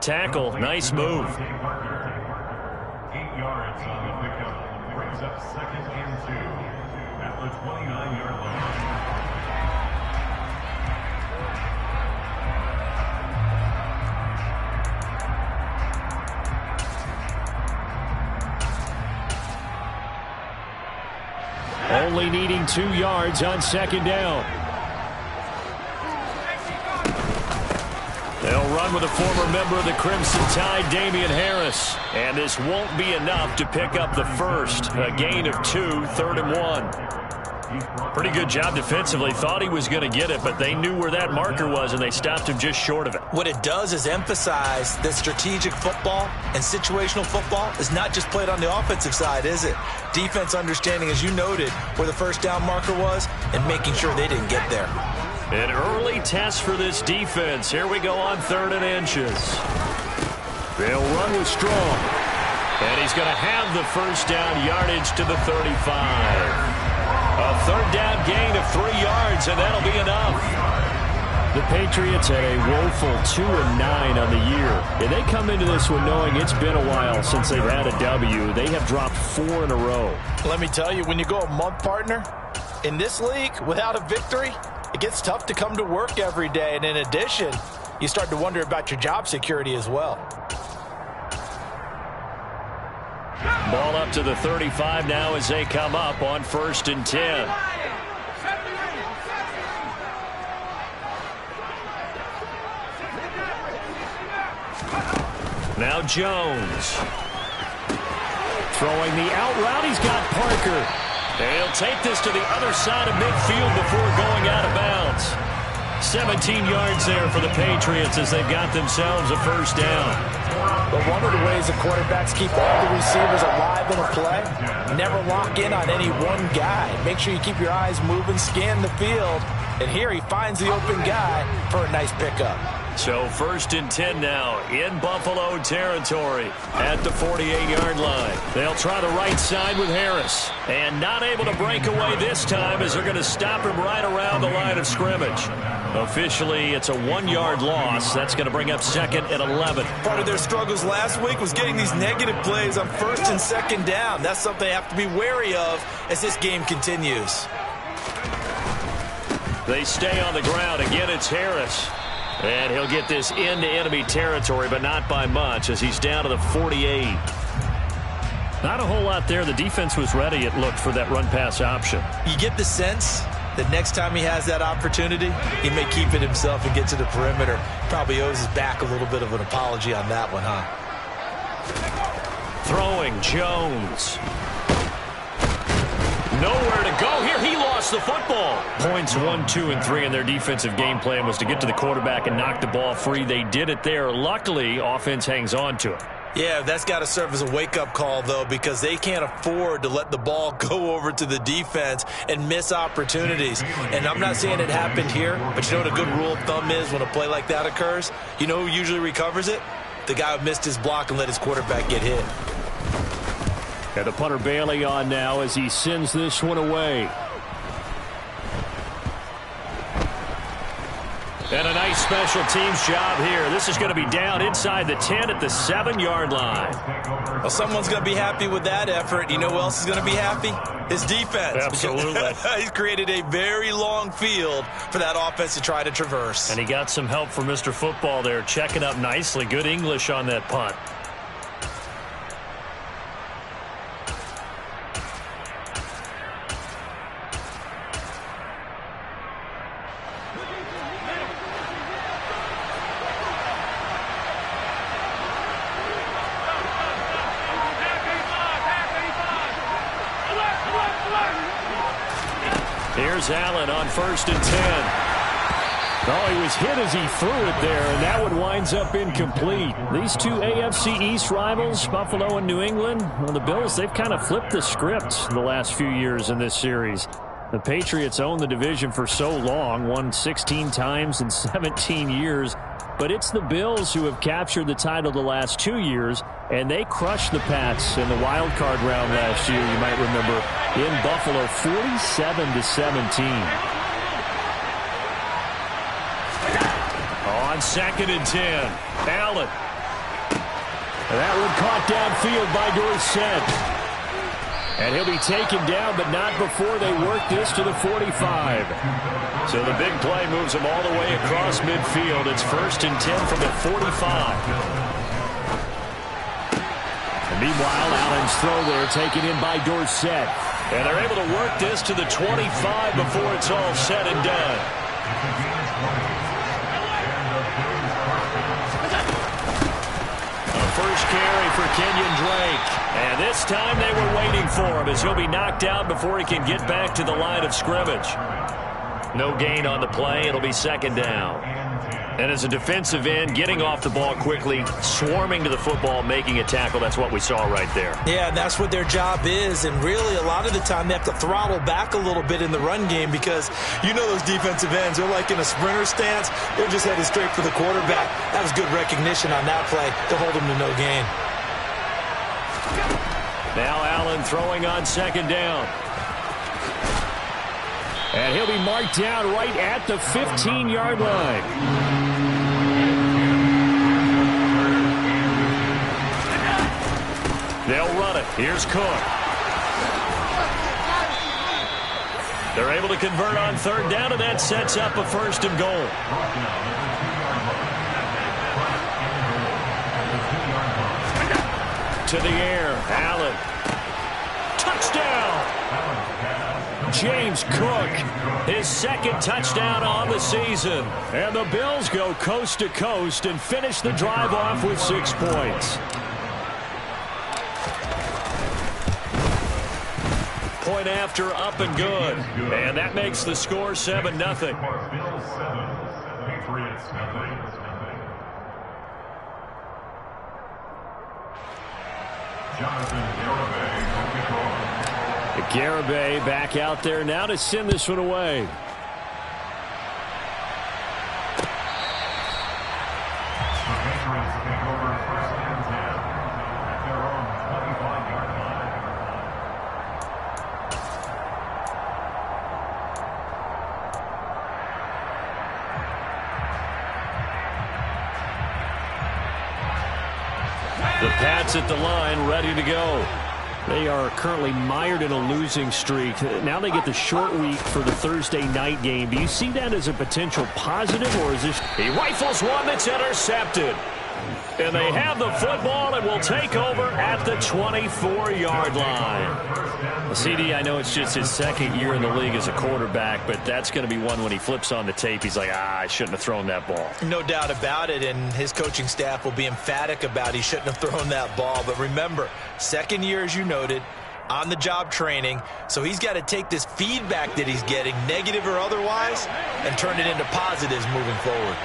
tackle. Nice move. 8 yards on the pickup. Brings up 2nd and 2 at the 29-yard line. Only needing 2 yards on 2nd down. They'll run with a former member of the Crimson Tide, Damian Harris. And this won't be enough to pick up the first. A gain of 2, 3rd and 1. Pretty good job defensively. Thought he was going to get it, but they knew where that marker was, and they stopped him just short of it. What it does is emphasize that strategic football and situational football is not just played on the offensive side, is it? Defense understanding, as you noted, where the first down marker was and making sure they didn't get there. An early test for this defense. Here we go on 3rd and inches. They'll run with Strong. And he's going to have the first down yardage to the 35. A 3rd down gain of 3 yards, and that'll be enough. The Patriots had a woeful 2-9 on the year. And they come into this one knowing it's been a while since they've had a W. They have dropped 4 in a row. Let me tell you, when you go a month, partner, in this league, without a victory, it gets tough to come to work every day. And in addition, you start to wonder about your job security as well. Ball up to the 35 now as they come up on 1st and 10. Now Jones. Throwing the out route. He's got Parker. They'll take this to the other side of midfield before going out of bounds. 17 yards there for the Patriots as they've got themselves a first down. But one of the ways the quarterbacks keep all the receivers alive in a play, never lock in on any one guy. Make sure you keep your eyes moving, scan the field, and here he finds the open guy for a nice pickup. So 1st and 10 now in Buffalo territory at the 48-yard line. They'll try the right side with Harris. And not able to break away this time as they're going to stop him right around the line of scrimmage. Officially, it's a 1-yard loss. That's going to bring up 2nd and 11. Part of their struggles last week was getting these negative plays on 1st and 2nd down. That's something they have to be wary of as this game continues. They stay on the ground. Again, it's Harris. And he'll get this into enemy territory, but not by much as he's down to the 48. Not a whole lot there. The defense was ready, it looked, for that run-pass option. You get the sense that next time he has that opportunity, he may keep it himself and get to the perimeter. Probably owes his back a little bit of an apology on that one, huh? Throwing Jones. Nowhere to go here. He lost the football. Points 1, 2, and 3 in their defensive game plan was to get to the quarterback and knock the ball free. They did it there. Luckily, offense hangs on to it. Yeah, that's got to serve as a wake-up call, though, because they can't afford to let the ball go over to the defense and miss opportunities. And I'm not saying it happened here, but you know what a good rule of thumb is when a play like that occurs? You know who usually recovers it? The guy who missed his block and let his quarterback get hit. And the punter Bailey on now as he sends this one away. And a nice special teams job here. This is going to be down inside the 10 at the 7-yard line. Well, someone's going to be happy with that effort. You know who else is going to be happy? His defense. Absolutely. He's created a very long field for that offense to try to traverse. And he got some help from Mr. Football there, checking up nicely. Good English on that punt. Here's Allen on 1st and 10. Oh, he was hit as he threw it there, and that one winds up incomplete. These two AFC East rivals, Buffalo and New England, well, the Bills, they've kind of flipped the script the last few years in this series. The Patriots owned the division for so long, won 16 times in 17 years. But it's the Bills who have captured the title the last 2 years, and they crushed the Pats in the wild card round last year, you might remember, in Buffalo, 47-17. On 2nd and 10, Allen. That one caught downfield by Dorsett. And he'll be taken down, but not before they work this to the 45. So the big play moves him all the way across midfield. It's 1st and 10 from the 45. And meanwhile, Allen's throw there taken in by Dorsett. And they're able to work this to the 25 before it's all said and done. First carry for Kenyon Drake. And this time they were waiting for him as he'll be knocked out before he can get back to the line of scrimmage. No gain on the play. It'll be 2nd down. And as a defensive end, getting off the ball quickly, swarming to the football, making a tackle, that's what we saw right there. Yeah, and that's what their job is. And really, a lot of the time, they have to throttle back a little bit in the run game because you know those defensive ends, they're like in a sprinter stance. They're just headed straight for the quarterback. That was good recognition on that play to hold them to no gain. Now Allen throwing on 2nd down. And he'll be marked down right at the 15-yard line. They'll run it. Here's Cook. They're able to convert on 3rd down, and that sets up a 1st and goal. To the air, Allen. Touchdown! James Cook, his 2nd touchdown on the season. And the Bills go coast to coast and finish the drive off with 6 points. Point after, up and good. And that makes the score 7-0. Bills 7, Patriots nothing. Jonathan Garibay back out there now to send this one away. The Patriots take over 1st and 10 at their own 25-yard line. The Pats at the line, ready to go. They are currently mired in a losing streak. Now they get the short week for the Thursday night game. Do you see that as a potential positive, or is this... He rifles one that's intercepted. And they have the football and will take over at the 24-yard line. CD, I know it's just his 2nd year in the league as a quarterback, but that's going to be one when he flips on the tape. He's like, I shouldn't have thrown that ball. No doubt about it, and his coaching staff will be emphatic about he shouldn't have thrown that ball. But remember, 2nd year, as you noted, on-the-job training, so he's got to take this feedback that he's getting, negative or otherwise, and turn it into positives moving forward.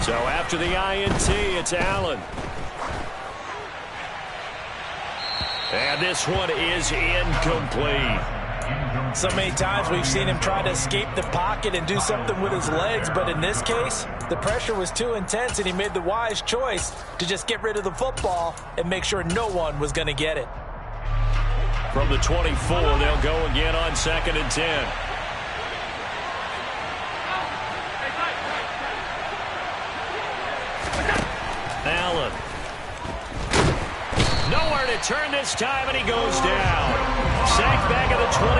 So after the INT, it's Allen. And this one is incomplete. So many times we've seen him try to escape the pocket and do something with his legs, but in this case, the pressure was too intense and he made the wise choice to just get rid of the football and make sure no one was going to get it. From the 24, they'll go again on 2nd and 10. Allen. Nowhere to turn this time, and he goes down. Sacked back at the 29.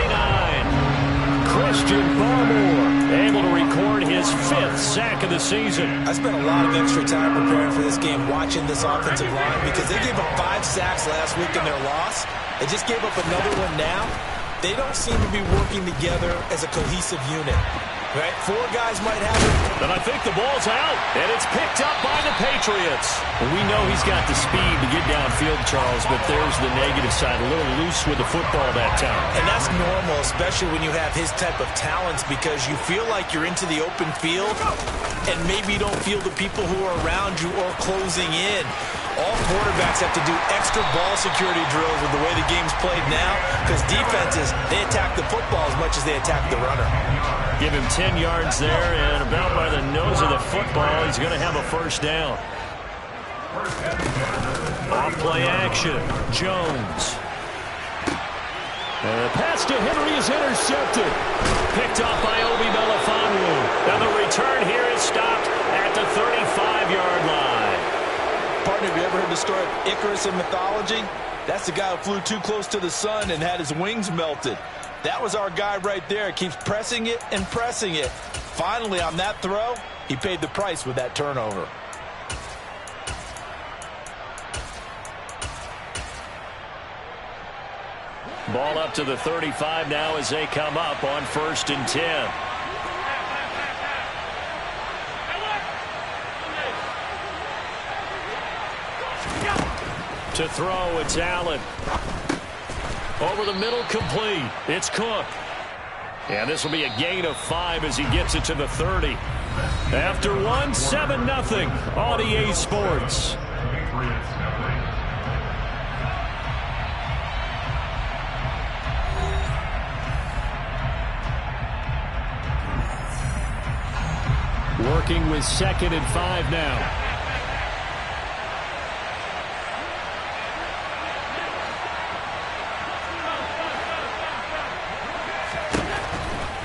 Christian Barmore able to record his 5th sack of the season. I spent a lot of extra time preparing for this game, watching this offensive line, because they gave up 5 sacks last week in their loss. They just gave up another one now. They don't seem to be working together as a cohesive unit. Right? 4 guys might have it. But I think the ball's out, and it's picked up by the Patriots. Well, we know he's got the speed to get downfield, Charles, but there's the negative side, a little loose with the football that time. And that's normal, especially when you have his type of talents, because you feel like you're into the open field, and maybe you don't feel the people who are around you or closing in. All quarterbacks have to do extra ball security drills with the way the game's played now, because defenses, they attack the football as much as they attack the runner. Give him 10 yards there, and about by the nose of the football, he's going to have a 1st down. Off play action, Jones. And the pass to Henry is intercepted. Picked off by Obi Melifonwu. And the return here is stopped at the 35-yard line. Partner, have you ever heard the story of Icarus in mythology? That's the guy who flew too close to the sun and had his wings melted. That was our guy right there. Keeps pressing it and pressing it. Finally, on that throw, he paid the price with that turnover. Ball up to the 35 now as they come up on 1st and 10. To throw, it's Allen. Over the middle, complete. It's Cook. And this will be a gain of 5 as he gets it to the 30. After one, 7-0 on EA Sports. Working with 2nd and 5 now.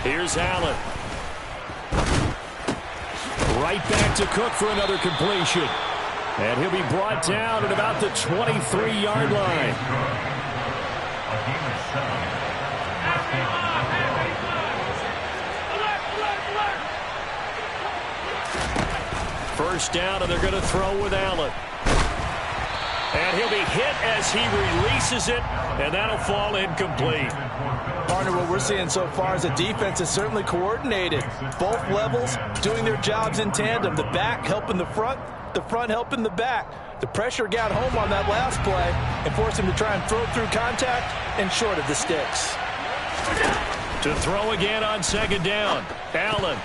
Here's Allen. Right back to Cook for another completion. And he'll be brought down at about the 23-yard line. First down, and they're going to throw with Allen. And he'll be hit as he releases it, and that'll fall incomplete. Partner, what we're seeing so far is the defense is certainly coordinated. Both levels doing their jobs in tandem. The back helping the front helping the back. The pressure got home on that last play and forced him to try and throw through contact and short of the sticks. To throw again on 2nd down. Allen.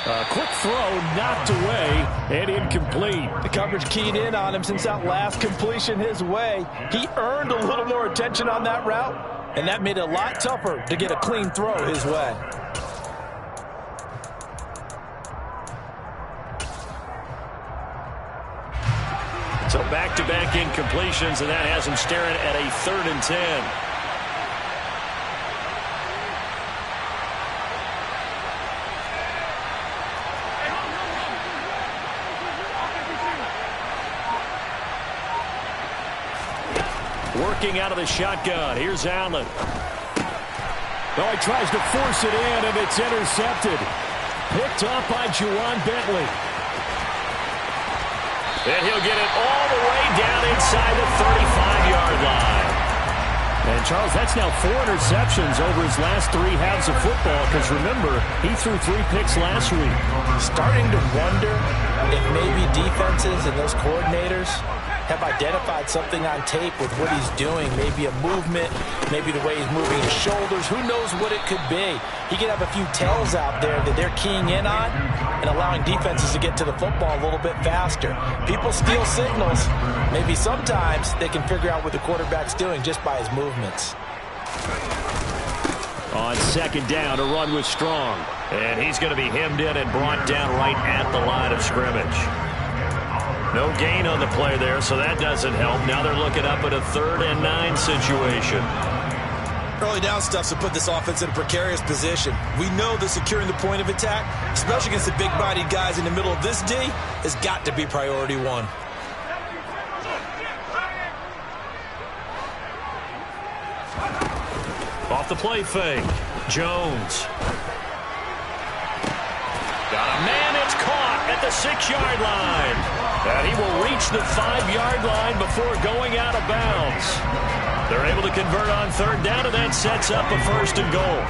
A quick throw knocked away and incomplete. The coverage keyed in on him since that last completion his way. He earned a little more attention on that route, and that made it a lot tougher to get a clean throw his way. So back-to-back incompletions, and that has him staring at a 3rd and 10. Working out of the shotgun. Here's Allen. Oh, he tries to force it in, and it's intercepted. Picked up by Juwan Bentley. And he'll get it all the way down inside the 35-yard line. And, Charles, that's now 4 interceptions over his last 3 halves of football, because, remember, he threw 3 picks last week. Starting to wonder if maybe defenses and those coordinators have identified something on tape with what he's doing. Maybe a movement, maybe the way he's moving his shoulders. Who knows what it could be? He could have a few tells out there that they're keying in on and allowing defenses to get to the football a little bit faster. People steal signals. Maybe sometimes they can figure out what the quarterback's doing just by his movements. On 2nd down, a run with Strong. And he's going to be hemmed in and brought down right at the line of scrimmage. No gain on the play there, so that doesn't help. Now they're looking up at a 3rd and 9 situation. Early down stuff to put this offense in a precarious position. We know that securing the point of attack, especially against the big-bodied guys in the middle of this D, has got to be priority 1. Off the play fake. Jones. Got a man, it's caught at the 6-yard line. And he will reach the 5-yard line before going out of bounds. They're able to convert on 3rd down, and that sets up a 1st and goal.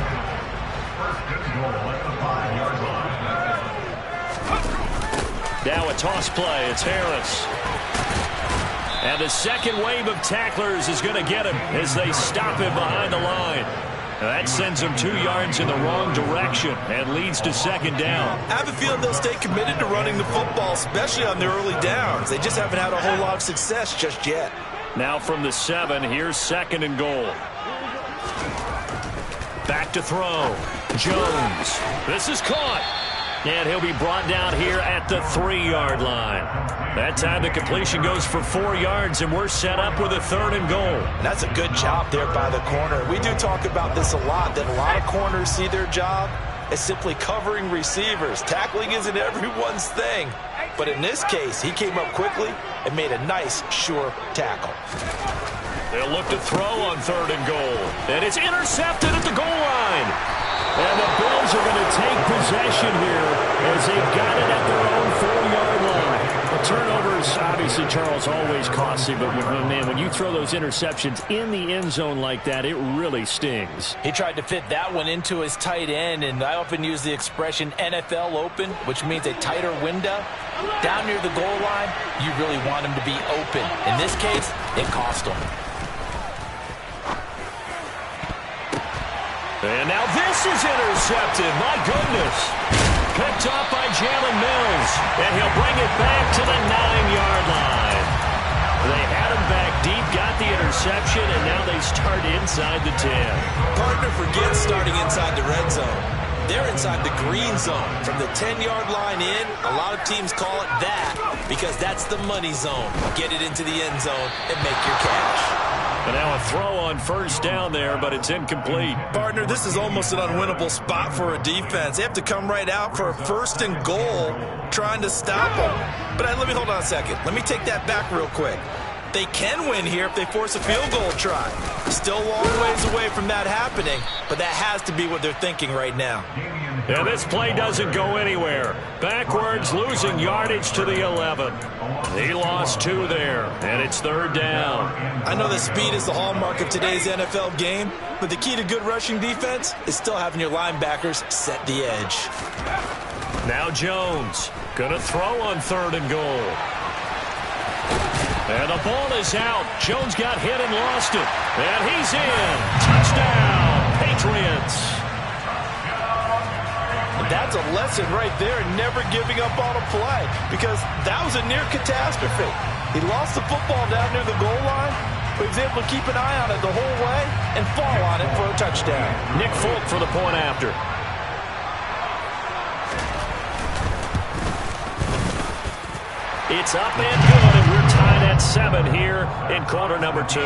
Now a toss play. It's Harris. And the second wave of tacklers is going to get him as they stop him behind the line. That sends them 2 yards in the wrong direction and leads to 2nd down. I have a feeling they'll stay committed to running the football, especially on their early downs. They just haven't had a whole lot of success just yet. Now from the 7, here's 2nd and goal. Back to throw. Jones. This is caught. And he'll be brought down here at the 3-yard line. That time the completion goes for 4 yards, and we're set up with a 3rd and goal. And that's a good job there by the corner. We do talk about this a lot, that a lot of corners see their job as simply covering receivers. Tackling isn't everyone's thing. But in this case, he came up quickly and made a nice, sure tackle. They'll look to throw on 3rd and goal. And it's intercepted at the goal line. And the Bills are going to take possession here as they've got it at their own 4-yard line. The turnovers, obviously, Charles, always costly. But, man, when you throw those interceptions in the end zone like that, it really stings. He tried to fit that one into his tight end, and I often use the expression NFL open, which means a tighter window. Down near the goal line, you really want him to be open. In this case, it cost him. And now this is intercepted. My goodness. Picked off by Jalen Mills. And he'll bring it back to the 9-yard line. They had him back deep, got the interception, and now they start inside the 10. Partner forgets starting inside the red zone. They're inside the green zone. From the 10-yard line in, a lot of teams call it that because that's the money zone. Get it into the end zone and make your cash. And now a throw on 1st down there, but it's incomplete. Partner, this is almost an unwinnable spot for a defense. They have to come right out for a 1st and goal trying to stop them. But let me hold on a second. Let me take that back real quick. They can win here if they force a field goal try. Still a long ways away from that happening, but that has to be what they're thinking right now. And this play doesn't go anywhere. Backwards, losing yardage to the 11. He lost 2 there, and it's 3rd down. I know that speed is the hallmark of today's NFL game, but the key to good rushing defense is still having your linebackers set the edge. Now Jones, going to throw on 3rd and goal. And the ball is out. Jones got hit and lost it. And he's in. Touchdown, Patriots. That's a lesson right there in never giving up on a play, because that was a near catastrophe. He lost the football down near the goal line, but he was able to keep an eye on it the whole way and fall on it for a touchdown. Nick Folk for the point after. It's up and good, and we're tied at 7 here in quarter number 2.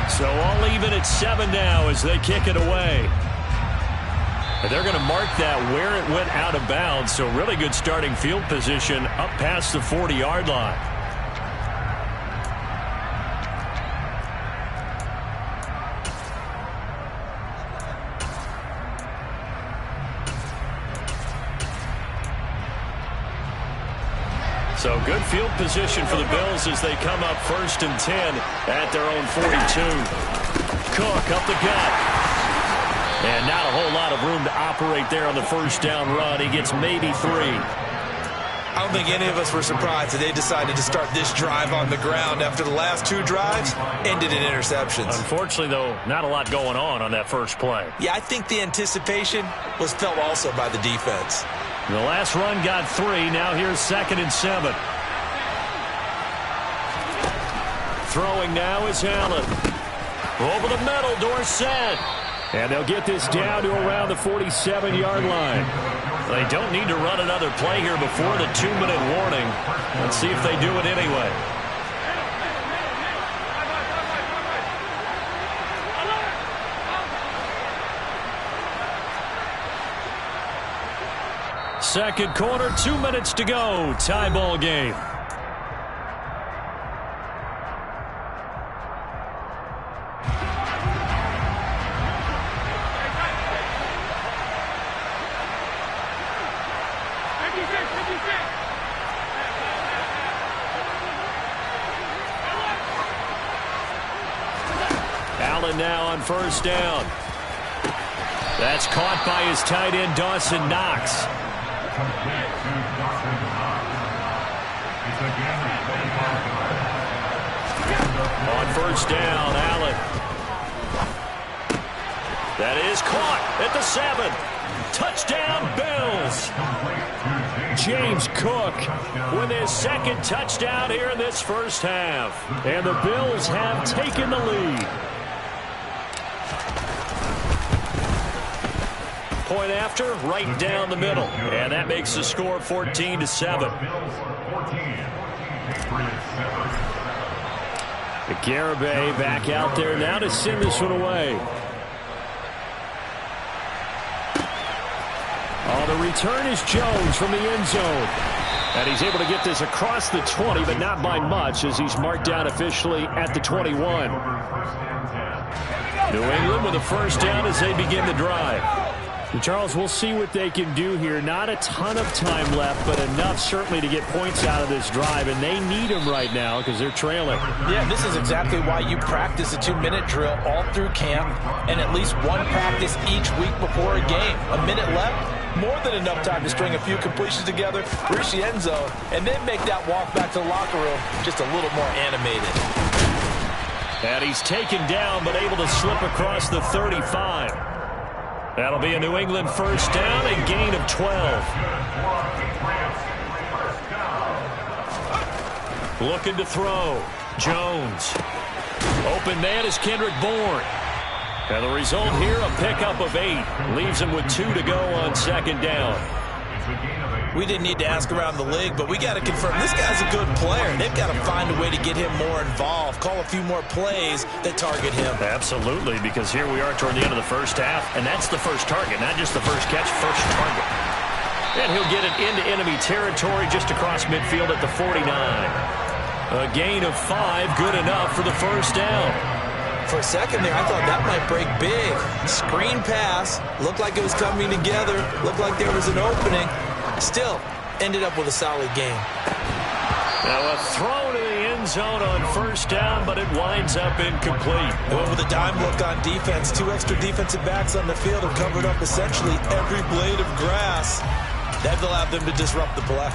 So all even at 7 now as they kick it away. And they're going to mark that where it went out of bounds, so really good starting field position up past the 40-yard line. So good field position for the Bills as they come up 1st and 10 at their own 42. Cook up the gut. And not a whole lot of room to operate there on the 1st down run. He gets maybe 3. I don't think any of us were surprised that they decided to start this drive on the ground after the last 2 drives ended in interceptions. Unfortunately, though, not a lot going on that first play. Yeah, I think the anticipation was felt also by the defense. The last run got 3. Now here's 2nd and 7. Throwing now is Allen. Over the middle, Dorsett. And they'll get this down to around the 47-yard line. They don't need to run another play here before the 2-minute warning. Let's see if they do it anyway. Second quarter, 2 minutes to go. Tie ball game. Allen now on 1st down. That's caught by his tight end, Dawson Knox. On 1st down, Allen. That is caught at the 7. Touchdown, Bills. James Cook with his 2nd touchdown here in this first half. And the Bills have taken the lead. point after, right down the middle. And that makes the score 14-7. Garibay back out there now to send this one away. Oh, the return is Jones from the end zone. And he's able to get this across the 20, but not by much as he's marked down officially at the 21. New England with a first down as they begin the drive. And Charles, we'll see what they can do here. Not a ton of time left, but enough certainly to get points out of this drive, and they need them right now because they're trailing. Yeah, this is exactly why you practice a 2-minute drill all through camp and at least one practice each week before a game. A minute left, more than enough time to string a few completions together, reach the end zone, and then make that walk back to the locker room just a little more animated. And he's taken down, but able to slip across the 35. That'll be a New England first down, a gain of 12. Looking to throw. Jones. Open man is Kendrick Bourne. And the result here, a pickup of 8. Leaves him with 2 to go on second down. We didn't need to ask around the league, but we got to confirm this guy's a good player. They've got to find a way to get him more involved, call a few more plays that target him. Absolutely, because here we are toward the end of the first half, and that's the first target, not just the first catch, first target. And he'll get it into enemy territory just across midfield at the 49. A gain of 5, good enough for the first down. For a second there, I thought that might break big. Screen pass, looked like it was coming together, looked like there was an opening. Still, ended up with a solid game. Now a throw to the end zone on first down, but it winds up incomplete. They went with a dime look on defense. 2 extra defensive backs on the field have covered up essentially every blade of grass. That allowed them to disrupt the play.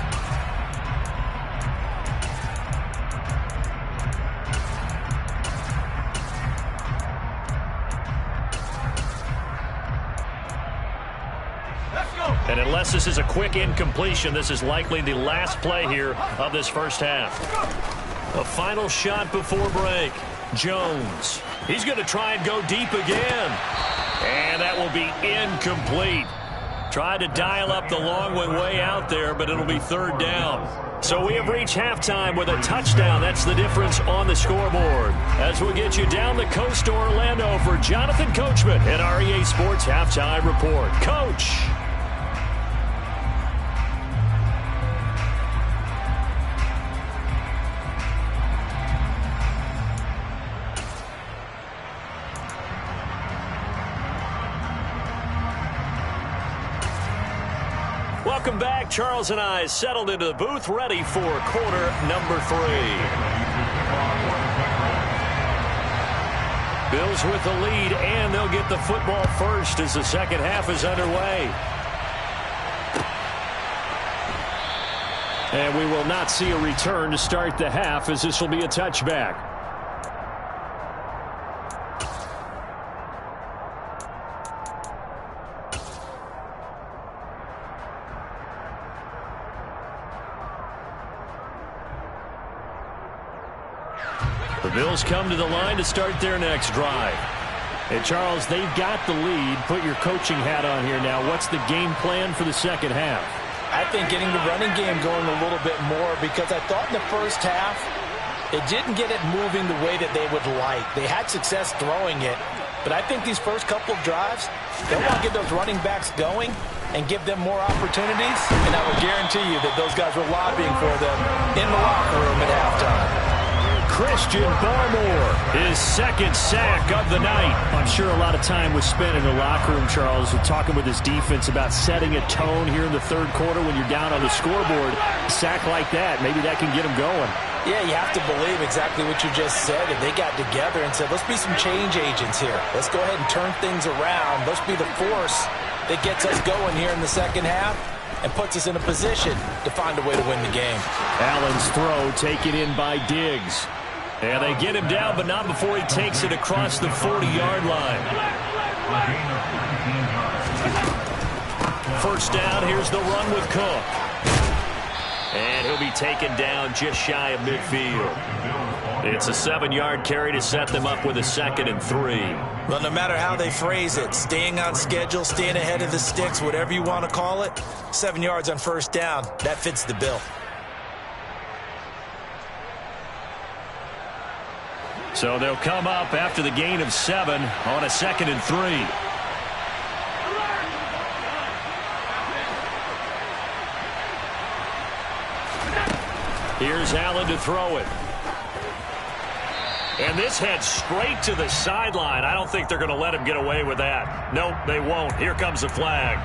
And unless this is a quick incompletion, this is likely the last play here of this first half. A final shot before break. Jones. He's going to try and go deep again. And that will be incomplete. Tried to dial up the long one way out there, but it'll be third down. So we have reached halftime with a touchdown. That's the difference on the scoreboard. As we get you down the coast to Orlando for Jonathan Coachman in our EA Sports Halftime Report. Coach. Welcome back. Charles and I settled into the booth, ready for quarter number 3. Bills with the lead, and they'll get the football first as the second half is underway. And we will not see a return to start the half, as this will be a touchback. The Bills come to the line to start their next drive. And Charles, they've got the lead. Put your coaching hat on here now. What's the game plan for the second half? I think getting the running game going a little bit more, because I thought in the first half it didn't get it moving the way that they would like. They had success throwing it, but I think these first couple of drives, they want to get those running backs going and give them more opportunities, and I will guarantee you that those guys were lobbying for them in the locker room at halftime. Christian Barmore, his second sack of the night. I'm sure a lot of time was spent in the locker room, Charles, talking with his defense about setting a tone here in the third quarter when you're down on the scoreboard. A sack like that, maybe that can get them going. Yeah, you have to believe exactly what you just said. And they got together and said, let's be some change agents here. Let's go ahead and turn things around. Let's be the force that gets us going here in the second half and puts us in a position to find a way to win the game. Allen's throw taken in by Diggs. And they get him down, but not before he takes it across the 40-yard line. First down, here's the run with Cook. And he'll be taken down just shy of midfield. It's a 7-yard carry to set them up with a 2nd and 3. Well, no matter how they phrase it, staying on schedule, staying ahead of the sticks, whatever you want to call it, 7 yards on first down, that fits the bill. So they'll come up after the gain of 7 on a 2nd and 3. Here's Allen to throw it. And this heads straight to the sideline. I don't think they're going to let him get away with that. Nope, they won't. Here comes the flag.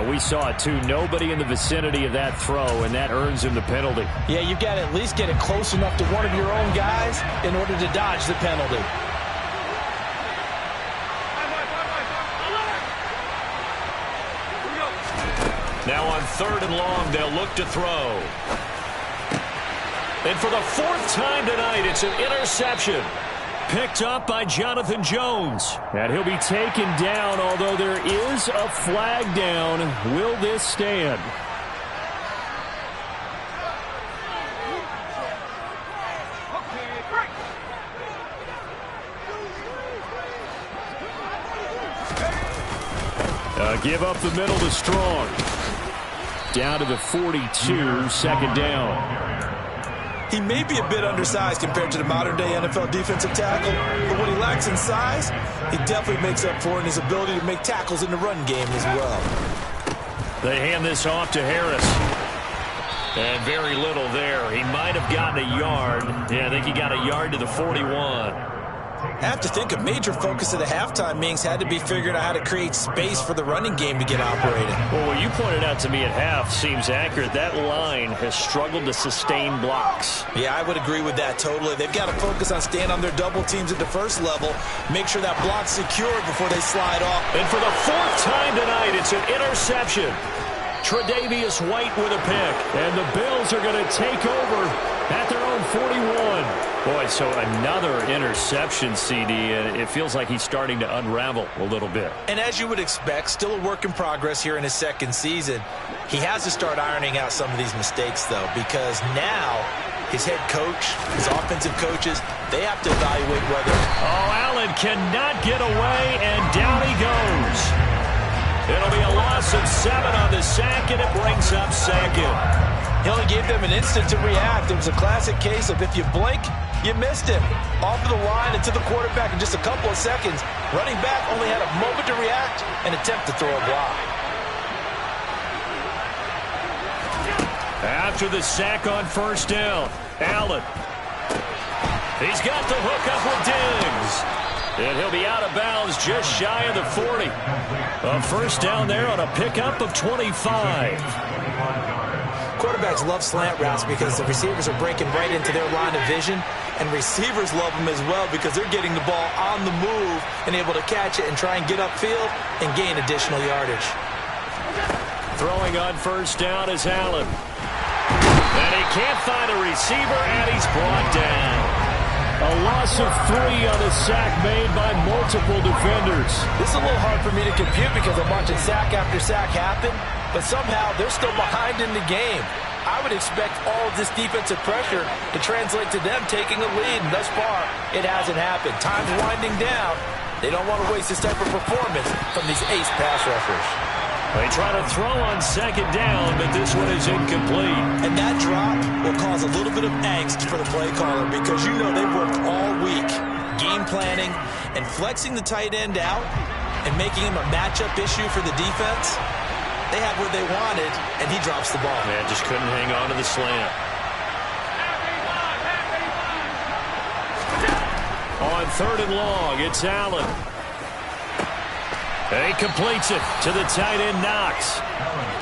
We saw it too. Nobody in the vicinity of that throw, and that earns him the penalty. Yeah, you've got to at least get it close enough to one of your own guys in order to dodge the penalty. Now on 3rd and long, they'll look to throw. And for the 4th time tonight, it's an interception. Picked up by Jonathan Jones. And he'll be taken down, although there is a flag down. Will this stand? Give up the middle to Strong. Down to the 42, 2nd down. He may be a bit undersized compared to the modern-day NFL defensive tackle, but what he lacks in size, he definitely makes up for in his ability to make tackles in the run game as well. They hand this off to Harris. And very little there. He might have gotten a yard. Yeah, I think he got a yard to the 41. I have to think a major focus of the halftime meetings had to be figuring out how to create space for the running game to get operating. Well, what you pointed out to me at half seems accurate. That line has struggled to sustain blocks. Yeah, I would agree with that totally. They've got to focus on staying on their double teams at the first level, make sure that block's secured before they slide off. And for the 4th time tonight, it's an interception. Tre'Davious White with a pick. And the Bills are going to take over at their own 41. Boy, so another interception, CD, and it feels like he's starting to unravel a little bit. And as you would expect, still a work in progress here in his 2nd season. He has to start ironing out some of these mistakes, though, because now his head coach, his offensive coaches, they have to evaluate whether... Oh, Allen cannot get away, and down he goes. It'll be a loss of 7 on the sack, and it brings up 2nd. He only gave them an instant to react. It was a classic case of if you blink, you missed him. Off of the line and to the quarterback in just a couple of seconds. Running back only had a moment to react and attempt to throw a block. After the sack on 1st down, Allen. He's got the hook up with Diggs. And he'll be out of bounds just shy of the 40. A 1st down there on a pickup of 25. Quarterbacks love slant routes because the receivers are breaking right into their line of vision, and receivers love them as well because they're getting the ball on the move and able to catch it and try and get upfield and gain additional yardage. Throwing on 1st down is Allen. And he can't find a receiver, and he's brought down. A loss of 3 on a sack made by multiple defenders. This is a little hard for me to compute because I'm watching sack after sack happen, but somehow they're still behind in the game. I would expect all of this defensive pressure to translate to them taking a lead, and thus far, it hasn't happened. Time's winding down. They don't want to waste this type of performance from these ace pass rushers. They try to throw on 2nd down, but this one is incomplete. And that drop will cause a little bit of angst for the play caller because you know they've worked all week game planning and flexing the tight end out and making him a matchup issue for the defense. They had what they wanted, and he drops the ball. Man, just couldn't hang on to the slant. On 3rd and long, it's Allen. And he completes it to the tight end, Knox.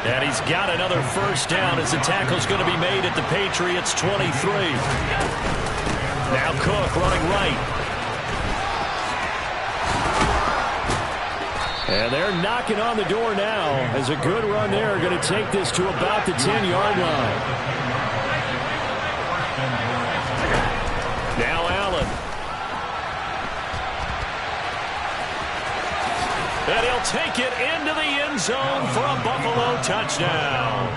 And he's got another 1st down as the tackle's going to be made at the Patriots' 23. Now Cook running right. And they're knocking on the door now as a good run there going to take this to about the 10-yard line. Now Allen. And he'll take it into the end zone for a Buffalo touchdown.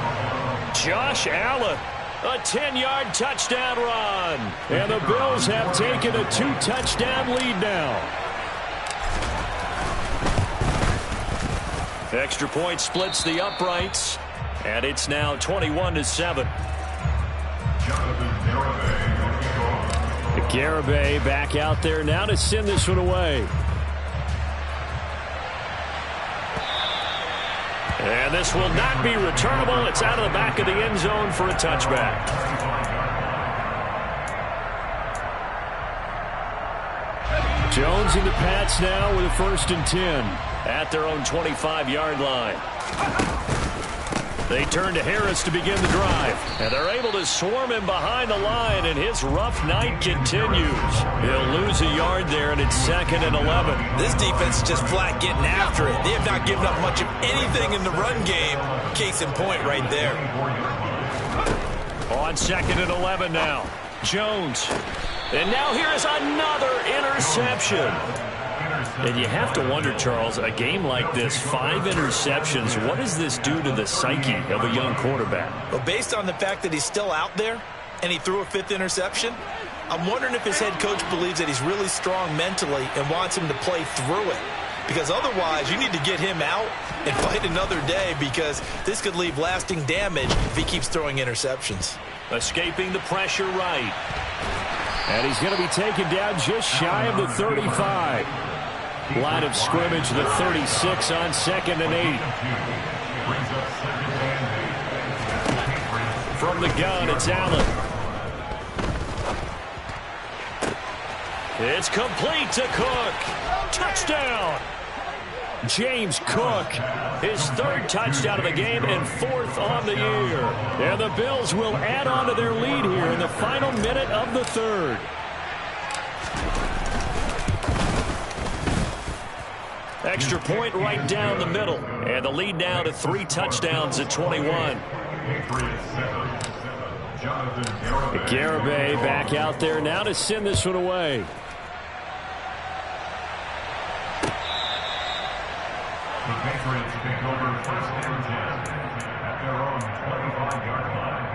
Josh Allen A 10-yard touchdown run. And the Bills have taken a 2-touchdown lead now. Extra point splits the uprights. And it's now 21-7. Garibay back out there now to send this one away. And this will not be returnable. It's out of the back of the end zone for a touchback. Jones and the Pats now with a 1st and 10 at their own 25-yard line. They turn to Harris to begin the drive. And they're able to swarm him behind the line, and his rough night continues. He'll lose a yard there, and it's 2nd and 11. This defense is just flat getting after it. They have not given up much of anything in the run game. Case in point right there. On 2nd and 11 now. Jones. And now here is another interception. And you have to wonder, Charles, a game like this, 5 interceptions, what does this do to the psyche of a young quarterback? Well, based on the fact that he's still out there and he threw a 5th interception, I'm wondering if his head coach believes that he's really strong mentally and wants him to play through it. Because otherwise, you need to get him out and fight another day, because this could leave lasting damage if he keeps throwing interceptions. Escaping the pressure right. And he's going to be taken down just shy of the 35. Line of scrimmage, the 36 on 2nd and 8. From the gun, it's Allen. It's complete to Cook. Touchdown! James Cook, his 3rd touchdown of the game and 4th on the year. And the Bills will add on to their lead here in the final minute of the 3rd. Extra point right down the middle. And the lead now to 3 touchdowns at 21. Garibay back out there now to send this one away. The Patriots take over 1st and 10 at their own 25-yard line.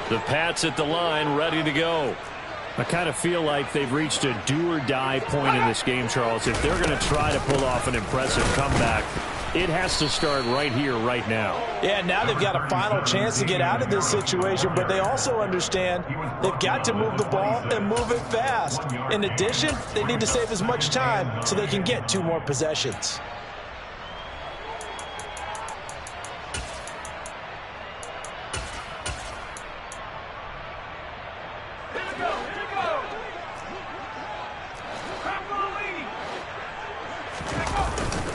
The Pats at the line, ready to go. I kind of feel like they've reached a do-or-die point in this game, Charles. If they're going to try to pull off an impressive comeback, it has to start right here, right now. Yeah, now they've got a final chance to get out of this situation, but they also understand they've got to move the ball and move it fast. In addition, they need to save as much time so they can get 2 more possessions.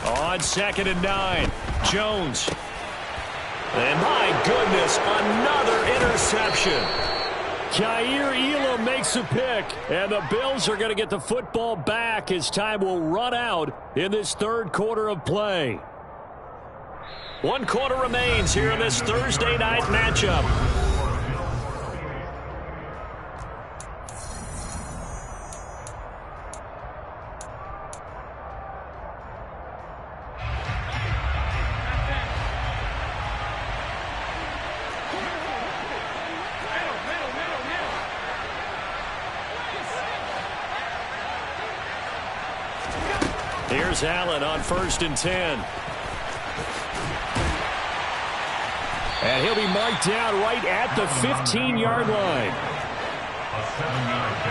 On 2nd and 9, Jones. And my goodness, another interception. Kaiir Elam makes a pick, and the Bills are going to get the football back as time will run out in this 3rd quarter of play. 1 quarter remains here in this Thursday night matchup. Here's Allen on 1st and 10. And he'll be marked down right at the 15-yard line. A 7-yard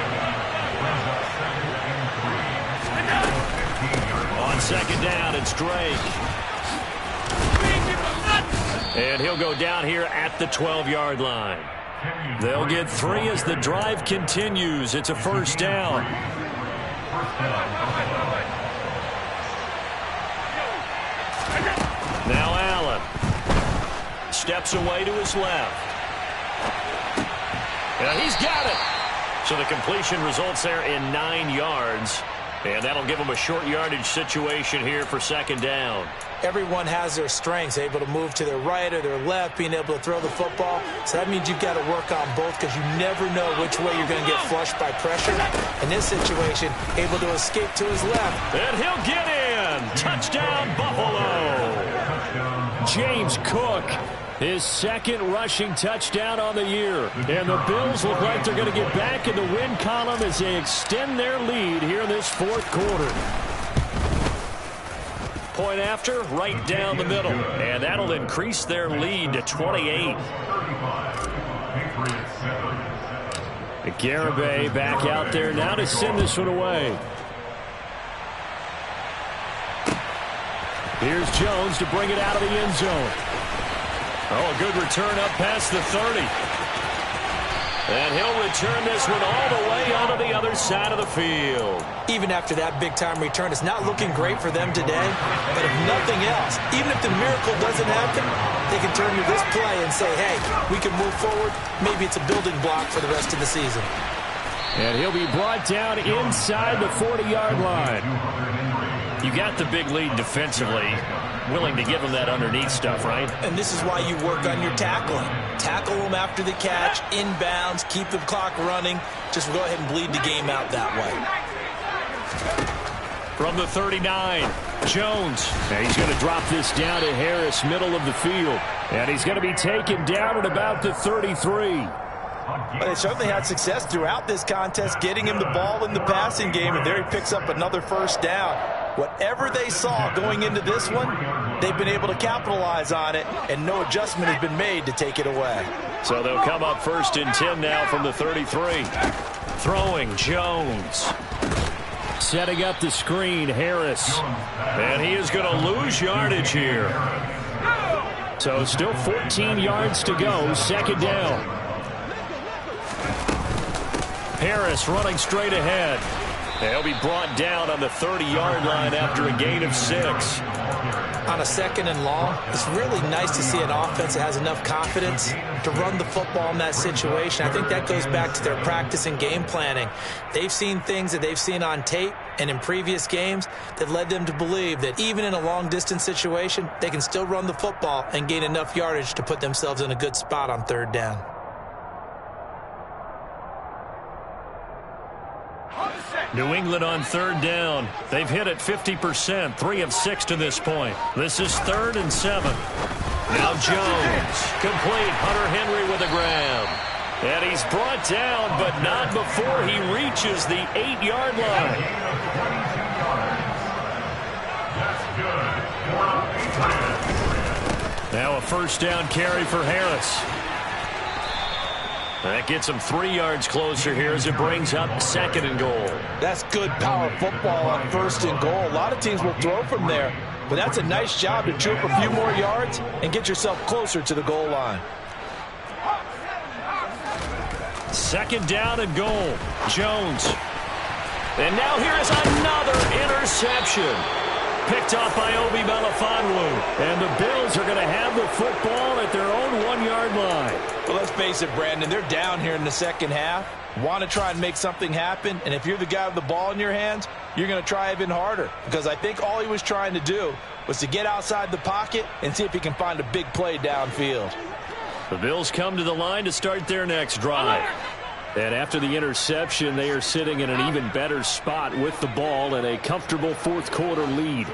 On 2nd down, it's Drake. And he'll go down here at the 12-yard line. They'll get 3 as the drive continues. It's a 1st down. Now Allen steps away to his left. And he's got it. So the completion results there in 9 yards. And that'll give them a short yardage situation here for second down. Everyone has their strengths, able to move to their right or their left, being able to throw the football. So that means you've got to work on both because you never know which way you're going to get flushed by pressure. In this situation, able to escape to his left. And he'll get in. Touchdown, Buffalo. James Cook, his second rushing touchdown on the year. And the Bills look like they're going to get back in the win column as they extend their lead here in this fourth quarter. Point after, right down the middle. And that'll increase their lead to 28. Garibay back out there now to send this one away. Here's Jones to bring it out of the end zone. Oh, a good return up past the 30. And he'll return this one all the way onto the other side of the field. Even after that big-time return, it's not looking great for them today. But if nothing else, even if the miracle doesn't happen, they can turn to this play and say, hey, we can move forward. Maybe it's a building block for the rest of the season. And he'll be brought down inside the 40-yard line. You got the big lead defensively. Willing to give them that underneath stuff, right? And this is why you work on your tackling. Tackle them after the catch, inbounds, keep the clock running. Just go ahead and bleed the game out that way. From the 39, Jones. And he's going to drop this down to Harris, middle of the field. And he's going to be taken down at about the 33. But they certainly had success throughout this contest, getting him the ball in the passing game, and there he picks up another first down. Whatever they saw going into this one, they've been able to capitalize on it, and no adjustment has been made to take it away. So they'll come up 1st and 10 now from the 33. Throwing, Jones. Setting up the screen, Harris. And he is going to lose yardage here. So still 14 yards to go, second down. Harris running straight ahead. He'll be brought down on the 30-yard line after a gain of 6. On a 2nd and long, it's really nice to see an offense that has enough confidence to run the football in that situation. I think that goes back to their practice and game planning. They've seen things that they've seen on tape and in previous games that led them to believe that even in a long-distance situation, they can still run the football and gain enough yardage to put themselves in a good spot on 3rd down. New England on 3rd down. They've hit it 50%, 3 of 6 to this point. This is 3rd and 7. Now Jones, complete. Hunter Henry with a grab. And he's brought down, but not before he reaches the 8-yard line. Now a first down carry for Harris. That gets him 3 yards closer here as it brings up 2nd and goal. That's good power football on 1st and goal. A lot of teams will throw from there, but that's a nice job to troop a few more yards and get yourself closer to the goal line. 2nd down and goal. Jones. And now here is another interception. Picked off by Obi Melifonwu. And the Bills are going to have the football at their own 1-yard line. Well, let's face it, Brandon, they're down here in the second half. Want to try and make something happen. And if you're the guy with the ball in your hands, you're going to try even harder. Because I think all he was trying to do was to get outside the pocket and see if he can find a big play downfield. The Bills come to the line to start their next drive. And after the interception, they are sitting in an even better spot with the ball and a comfortable 4th quarter lead.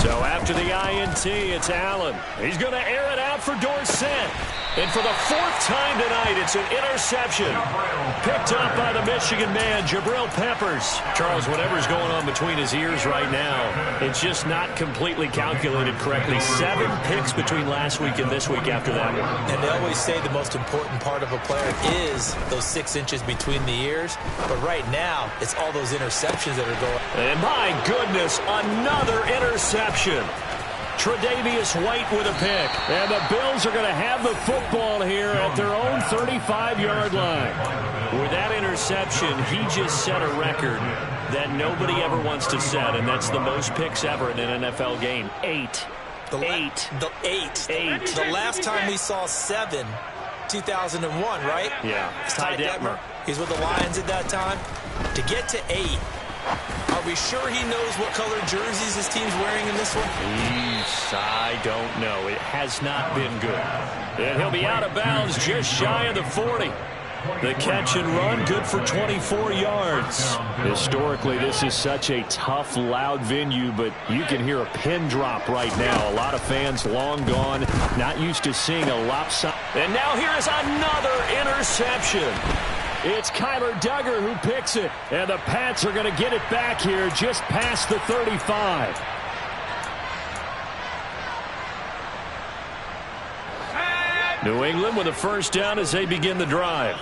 So after the INT, it's Allen. He's going to air it out for Dorsett. And for the 4th time tonight, it's an interception. Picked up by the Michigan man, Jabril Peppers. Charles, whatever's going on between his ears right now, it's just not completely calculated correctly. 7 picks between last week and this week after that one. And they always say the most important part of a player is those 6 inches between the ears. But right now, it's all those interceptions that are going. And my goodness, another interception. Tre'Davious White with a pick. And the Bills are going to have the football here at their own 35-yard line. With that interception, he just set a record that nobody ever wants to set, and that's the most picks ever in an NFL game, 8. Eight. The last time we saw 7, 2001, right? Yeah. It's Ty Detmer. He's with the Lions at that time. To get to 8, are we sure he knows what color jerseys his team's wearing in this one? I don't know. It has not been good. And he'll be out of bounds just shy of the 40. The catch and run, good for 24 yards. Historically, this is such a tough, loud venue, but you can hear a pin drop right now. A lot of fans long gone, not used to seeing a lopsided. And now here is another interception. It's Kyler Duggar who picks it, and the Pats are going to get it back here just past the 35. New England with a first down as they begin the drive.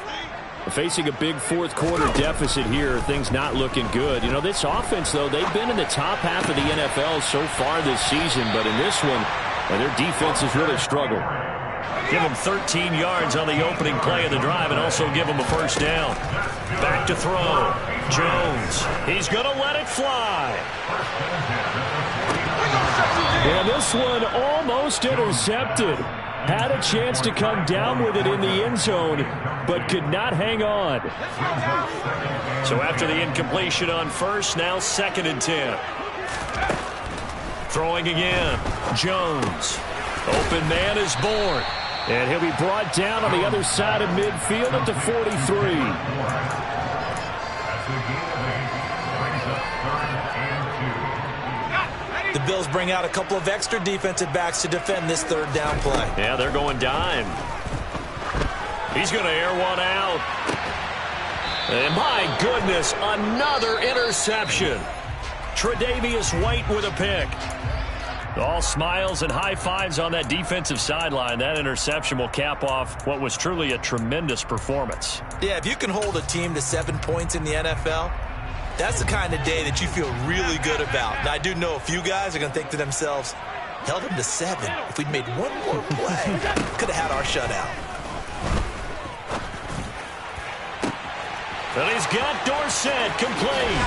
Facing a big fourth quarter deficit here, things not looking good. You know, this offense, though, they've been in the top half of the NFL so far this season, but in this one, their defense has really struggled. Give them 13 yards on the opening play of the drive and also give them a first down. Back to throw. Jones. He's going to let it fly. And this one almost intercepted. Had a chance to come down with it in the end zone, but could not hang on. So after the incompletion on first, now 2nd and 10. Throwing again. Jones. Open man is born. And he'll be brought down on the other side of midfield at the 43. The Bills bring out a couple of extra defensive backs to defend this 3rd down play. Yeah, they're going dime. He's going to air one out. And my goodness, another interception. Tre'Davious White with a pick. All smiles and high fives on that defensive sideline. That interception will cap off what was truly a tremendous performance. Yeah, if you can hold a team to 7 points in the NFL, that's the kind of day that you feel really good about. Now, I do know a few guys are going to think to themselves, held them to 7. If we'd made one more play, could have had our shutout. And he's got Dorsett complete.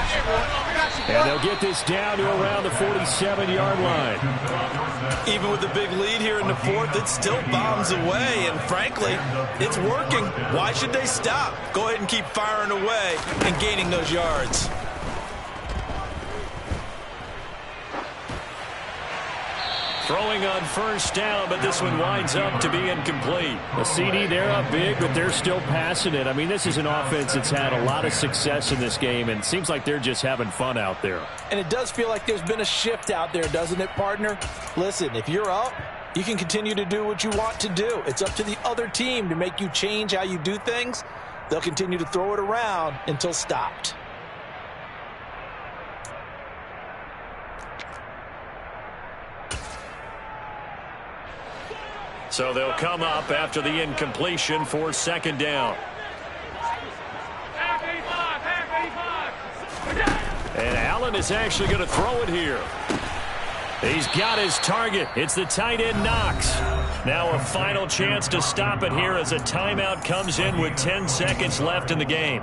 And they'll get this down to around the 47-yard line. Even with the big lead here in the 4th, it still bombs away. And frankly, it's working. Why should they stop? Go ahead and keep firing away and gaining those yards. Throwing on first down, but this one winds up to be incomplete. A CD, they're up big, but they're still passing it. I mean, this is an offense that's had a lot of success in this game, and it seems like they're just having fun out there. And it does feel like there's been a shift out there, doesn't it, partner? Listen, if you're up, you can continue to do what you want to do. It's up to the other team to make you change how you do things. They'll continue to throw it around until stopped. So they'll come up after the incompletion for 2nd down. And Allen is actually going to throw it here. He's got his target. It's the tight end Knox. Now a final chance to stop it here as a timeout comes in with 10 seconds left in the game.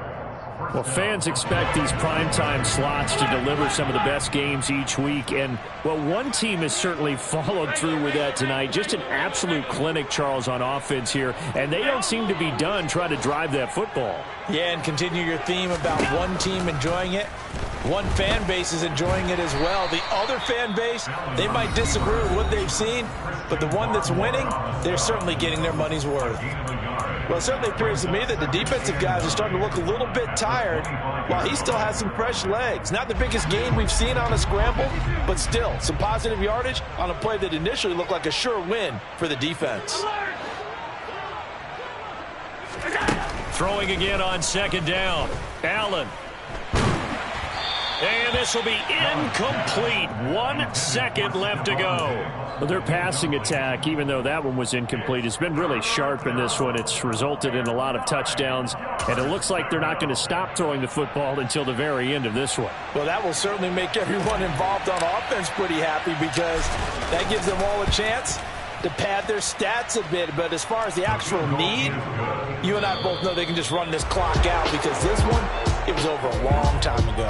Well, fans expect these primetime slots to deliver some of the best games each week. And, well, one team has certainly followed through with that tonight. Just an absolute clinic, Charles, on offense here. And they don't seem to be done trying to drive that football. Yeah, and continue your theme about one team enjoying it. One fan base is enjoying it as well. The other fan base, they might disagree with what they've seen, but the one that's winning, they're certainly getting their money's worth. Well, it certainly appears to me that the defensive guys are starting to look a little bit tired while he still has some fresh legs. Not the biggest gain we've seen on a scramble, but still some positive yardage on a play that initially looked like a sure win for the defense. Throwing again on 2nd down. Allen. And this will be incomplete. 1 second left to go. Well, their passing attack, even though that one was incomplete, has been really sharp in this one. It's resulted in a lot of touchdowns, and it looks like they're not going to stop throwing the football until the very end of this one. Well, that will certainly make everyone involved on offense pretty happy because that gives them all a chance to pad their stats a bit. But as far as the actual need, you and I both know they can just run this clock out because this one, it was over a long time ago.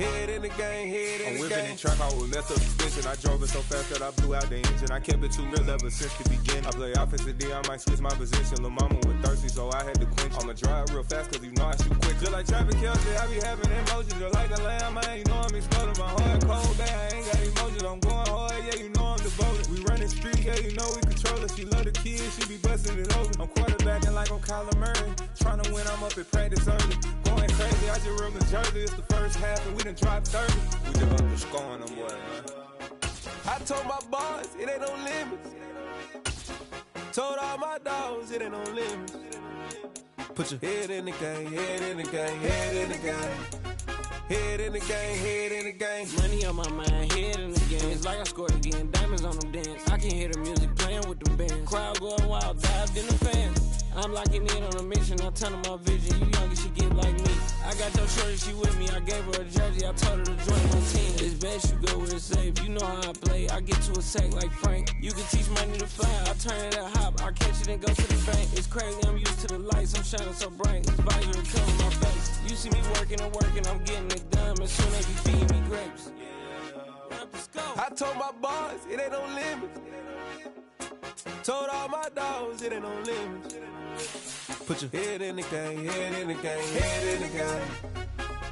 Head in the game, head in I'm the whipping game. the track out with messed up suspension. I drove it so fast that I blew out the engine. I kept it too real ever since the beginning. I play offensive D, I might switch my position. Lil' mama was thirsty, so I had to quench. I'ma drive real fast, cause you know I shoot quick. Just like traffic Kelsey, I be having emotions. Just like a lamb, I ain't know I'm exploding. My heart cold, bad, I ain't got emotions. I'm going hard, yeah, you know I'm devoted. We running street, yeah, you know we control it. She love the kids, she be busting it over. I'm quarterbacking like I'm Kyler Murray. Trying to win, I'm up at practice early. Going crazy, I just real the jersey. It's the first half and we done dropped 30. We just underscoring them, boy, man. I told my boys, it ain't no limits. Told all my dogs, it ain't no limits. Put your head in the game, head in the game, head in the game. Head in the game, head in the game. Money on my mind, head in the game. It's like I scored again, diamonds on them dance. I can hear the music playing with the bands. Crowd going wild, dived in the fans. I'm locking in on a mission, I turn my vision. You younger, she get like me. I got your shorty, she with me. I gave her a jersey, I told her to join my team. It's best you go where it's safe. You know how I play, I get to a sack like Frank. You can teach money to fly, I turn it at hop. I catch it and go to the bank. It's crazy, I'm used to the lights, I'm shining so bright. This visor will cover my face. You see me working and working, I'm getting it done. As soon as you feed me grapes. I told my boys, it ain't no limits. Told all my dogs, it ain't no limits. Put your head in the game, head in the game, head in the game.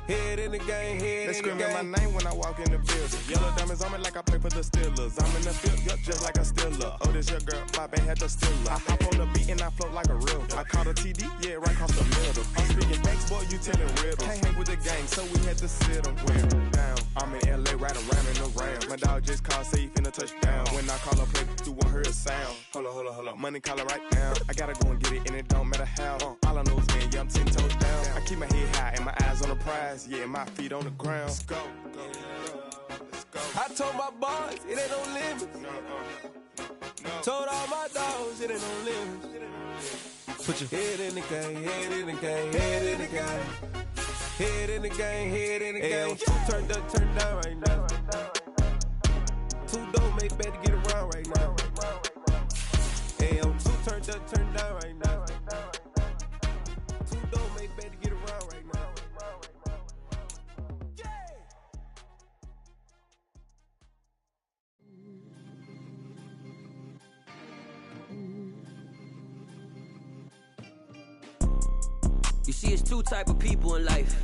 Head in the game, head in the game. They screaming my name when I walk in the building. Yellow diamonds on me like I play for the Steelers. I'm in the field, yup, just like a Steeler. Oh, this your girl, my band had the Steeler. I hop on the beat and I float like a real. I caught a TD, yeah, right across the middle. I'm speaking thanks, boy, you telling riddles. Can't hang with the gang, so we had to sit them down. I'm in LA, right around in the round. My dog just called, say he finna touch down. When I call her play, you won't hear a sound. Hold up, money call her right now. I gotta go and get it, and it don't matter how. All I know is man, yeah, I'm 10 toes down. I keep my head high and my eyes on the prize. Yeah, my feet on the ground. Let's go. Let's go. I told my boys, it ain't no limits. Told all my dogs, it ain't no limits. Put your head in the game, head in the game, head in the game. Head in the game, head in the game. Two turned up, turned down right now. Two dope make better get around right now. Hey, I'm two turned up, turned down right now. Two dope make better get around right now. You see, it's two type of people in life.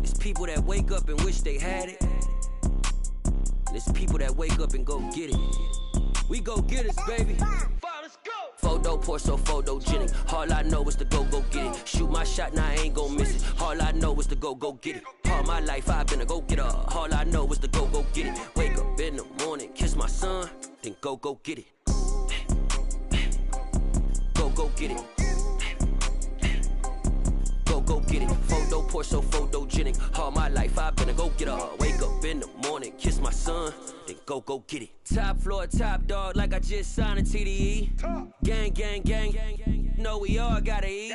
It's people that wake up and wish they had it. And it's people that wake up and go get it. We go get it, baby. Photo poor, so photogenic. All I know is to go get it. Shoot my shot, now I ain't gon' miss it. All I know is to go get it. All my life I've been a go-getter. All I know is to go get it. Wake up in the morning, kiss my son, then go get it. Go get it. Go get it. Photo poor, so photogenic. All my life I've been a go-getter. Wake up in the morning, kiss my son, then go get it. Top floor, top dog, like I just signed a TDE. Gang. Know we all gotta eat.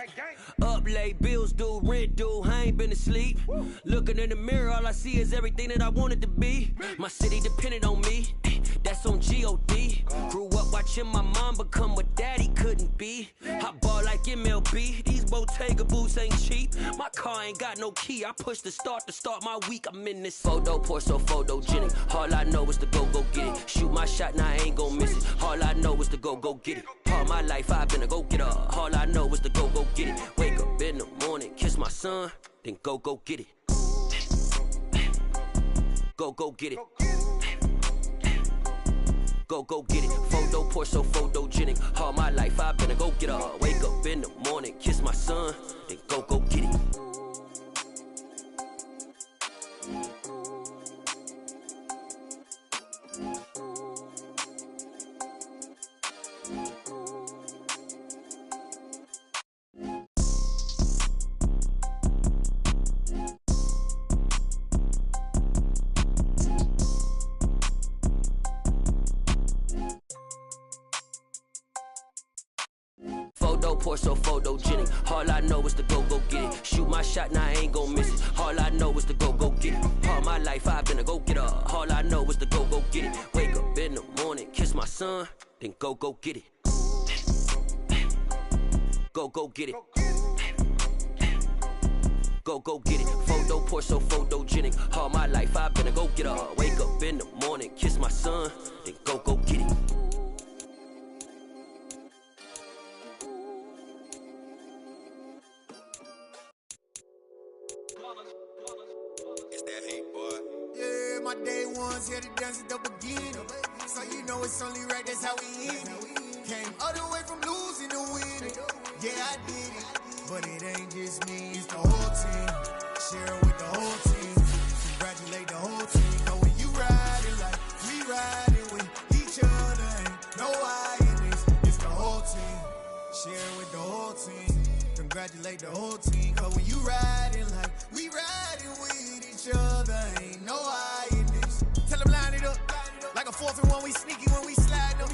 Up late, bills due, rent due, I ain't been asleep. Looking in the mirror, all I see is everything that I wanted to be. My city depended on me, that's on G.O.D. Grew up watching my mom become what daddy couldn't be. I ball like MLB, these Bottega boots ain't cheap. My car ain't got no key, I push the start to start my week. I'm in this photo poor, so photogenic. All I know is to go get it. Shoot my shot, now I ain't gon' miss it. All I know is to go get it. All my life I've been a go-getter. All I know is to go get it. Wake up in the morning, kiss my son, then go get it. Go get it. Go get it. Photo poor, so photogenic. All my life I've been a go-getter. Wake up in the morning, kiss my son, then go get it. Photo poor, so photogenic. All I know is to go get it. Shoot my shot, now I ain't gon' miss it. All I know is to go get it. All my life I've been a go-getter. All I know is to go get it. Wake up in the morning, kiss my son, then go get it. Go get it. go get it. Photo poor, so photogenic. All my life I've been a go getter. Wake up in the morning, kiss my son, then go get it. It's that hate, boy. Yeah, my day ones here to dance at the beginning. So you know it's only right, that's how we end it. Came all the way from losing to winning. Yeah, I did it. But it ain't just me, it's the whole team. Share it with the whole team. Congratulate the whole team. Cause when you riding like we riding with each other, ain't no I in this. It's the whole team. Share it with the whole team. Congratulate the whole team. Cause when you riding like we riding with each other, ain't no I in this. Tell them line it up. Like a 4th and 1, we sneaky when we slide them.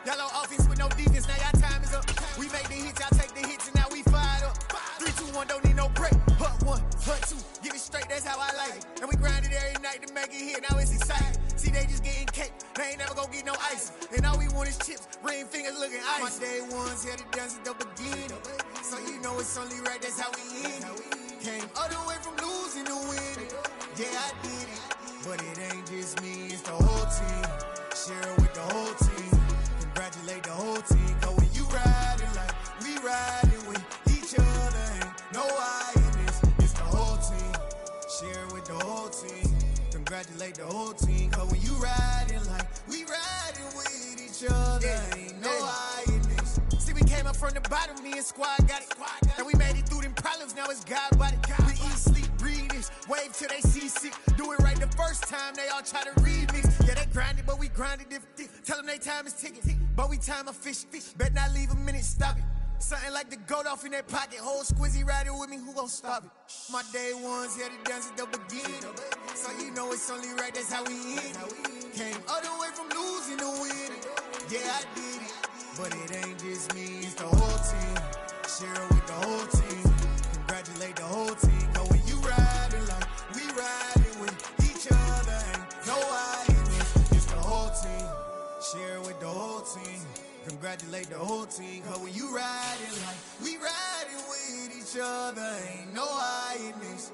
Yellow offense with no defense, now y'all time is up. We make the hits, y'all take the hits, and now we fired up. 3, 2, 1, don't need no break. Hut 1, hut 2, give it straight, that's how I like it. And we grind it every night to make it hit, now it's exciting. See, they just getting cake, they ain't never gonna get no ice. And all we want is chips, ring fingers looking ice. My day ones here to dance at the beginning. So you know it's only right, that's how we end it. Came all the way from losing to winning. Yeah, I did it. But it ain't just me, it's the whole team. Share it with the whole team. Congratulate the whole team. Cause when you riding like we riding with each other, ain't no I in this. It's the whole team. Share it with the whole team. Congratulate the whole team. Cause when you riding like we riding with each other, ain't no I in this. See, we came up from the bottom, me and squad got it. And we made it through them problems, now it's God body. We eat, sleep, breathe this, wave till they see sick. Do it right the first time, they all try to remix. Yeah, they grinded, but we grinded different. Tell them they time is ticking, but we time a fish. Bet not leave a minute, stop it. Something like the goat off in their pocket. Whole squizzy riding with me, who gon' stop it? My day ones here to dance at the beginning. So you know it's only right, that's how we end it. Came all the way from losing to winning. Yeah, I did it. But it ain't just me, it's the whole team. Share it with the whole team. Congratulate the whole team. Cause when you riding like we riding with each other, ain't no I in this. It's the whole team. Share it with the whole team. Congratulate the whole team. Cause when you riding like we riding with each other, ain't no I in this.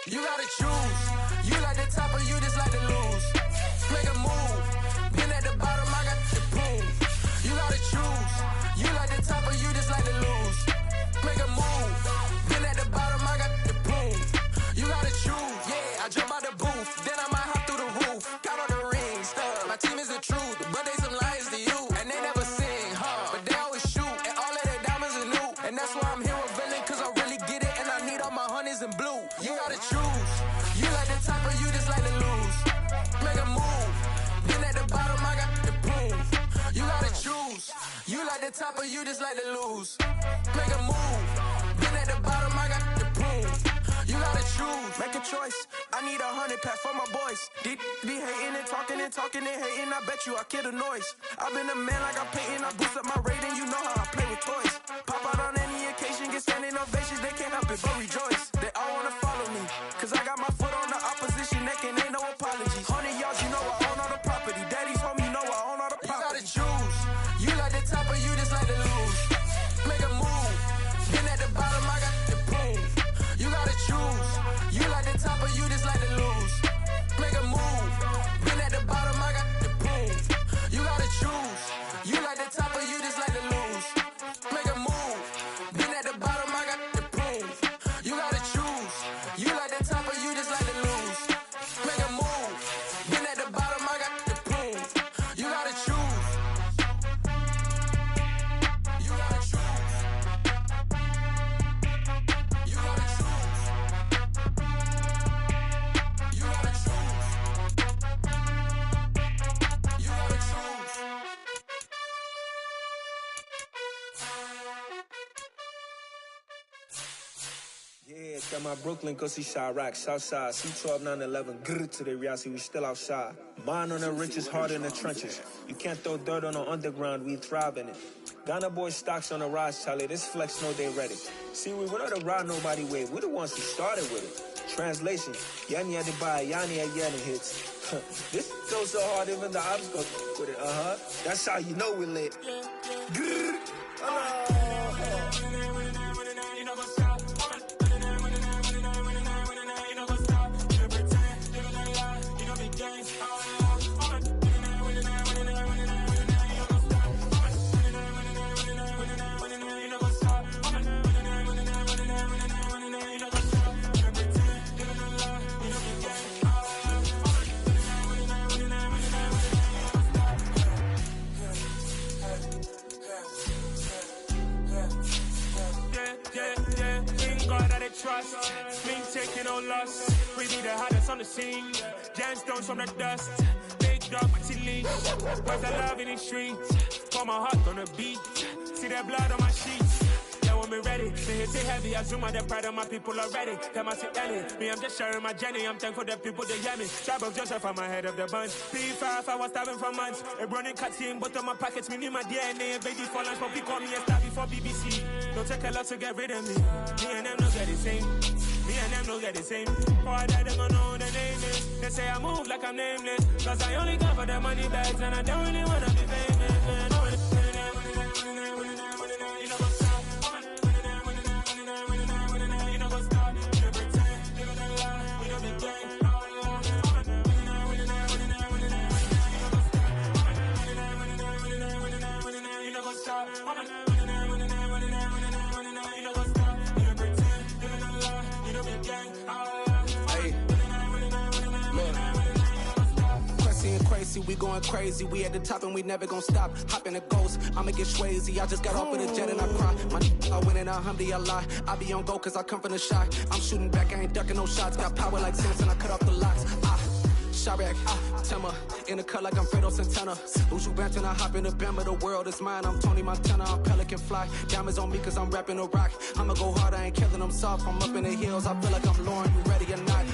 You gotta choose. You like the top or you just like to lose. Make a move. Been at the bottom, I got the boom. You gotta choose. You like the top or you just like to lose. Make a move. Been at the bottom, I got the boom. You gotta choose. Yeah, I jump out the booth. Then I might hop through the roof. Got on the ring stuff. My team is the truth, but they some liars to you. And they never sing, but they always shoot. And all of their diamonds are new. And that's why I'm here with villain, cause I really get it. And I need all my honeys in blue. You gotta choose. You like the top or you just like to lose. Make a move. Been at the bottom, I got the boom. You gotta choose. You like the top or you just like to lose. Make a move. Been at the bottom, I got the boom. You gotta choose. Make a choice. I need 100 pack for my boys. Be hating and talking and hating. I bet you I kill the noise. I've been a man like I'm painting. I boost up my rating. You know how I play with toys. Pop out on any occasion, get standing ovations. They can't help it but rejoice. They all wanna follow me, cause I got my foot on the opposition neck and ain't no apologies. 100 yards, you know I own all the property. Daddy's home, you know I own all the property. You gotta choose. You like the top or you just like to lose. Make a move. Been at the bottom, I got the boom. You gotta choose. You like the top or you just like to lose. Make a move. Been at the bottom, I got the boom. You gotta choose. You like the top or you just like to lose. Make a move. Been at the bottom, I got the boom. You gotta Yeah, got my Brooklyn, go see Chirac, Southside, C12, 911, grrr to the Riasi, we still outside. Mine on the riches, hard in the trenches. You can't throw dirt on the underground, we thrive in it. Ghana boy stocks on the rise, Charlie, this flex know they ready. See, we were not the ride nobody with, we the ones who started with it. Translation, Yanni had to buy, Yanni had Yanni hits. This goes so hard, even the ops go with it, That's how you know we lit. Grrr, trust, me taking no loss. We be the hottest on the scene. Gemstones from the dust. Big dog with leash. Where's the love in the streets? Pour my heart on the beat. See that blood on my sheets. Yeah, when we ready, they hit it heavy. I zoom out the pride of my people already. Them I see Ellie. Me, I'm just sharing my journey. I'm thankful that people they hear me. Tribe of Joseph, I'm ahead of the bunch. P5, I was starving for months. A running cutscene, but on my pockets, me need my DNA. Baby for lunch, but we call me a star before BBC. Don't take a lot to get rid of me. Me and them no get the same. Me and them no get the same. Oh, I died, them don't know who the name is. They say I move like I'm nameless. Cause I only come for the money bags. And I don't really wanna be famous, man. We going crazy, we at the top and we never gonna stop. Hop in a ghost, I'ma get swayzy. I just got off of the jet and I cry. My I win in a Humvee, I lie. I be on go cause I come from the shot. I'm shooting back, I ain't ducking no shots. Got power like Samson, I cut off the locks. Chirac, Tema, in the cut like I'm Fredo Santana. Uju Banton, I hop in the Bama, the world is mine. I'm Tony Montana, I'm Pelican Fly. Diamonds on me cause I'm rapping a rock. I'ma go hard, I ain't killing them soft. I'm up in the hills, I feel like I'm Lauren, you ready or not?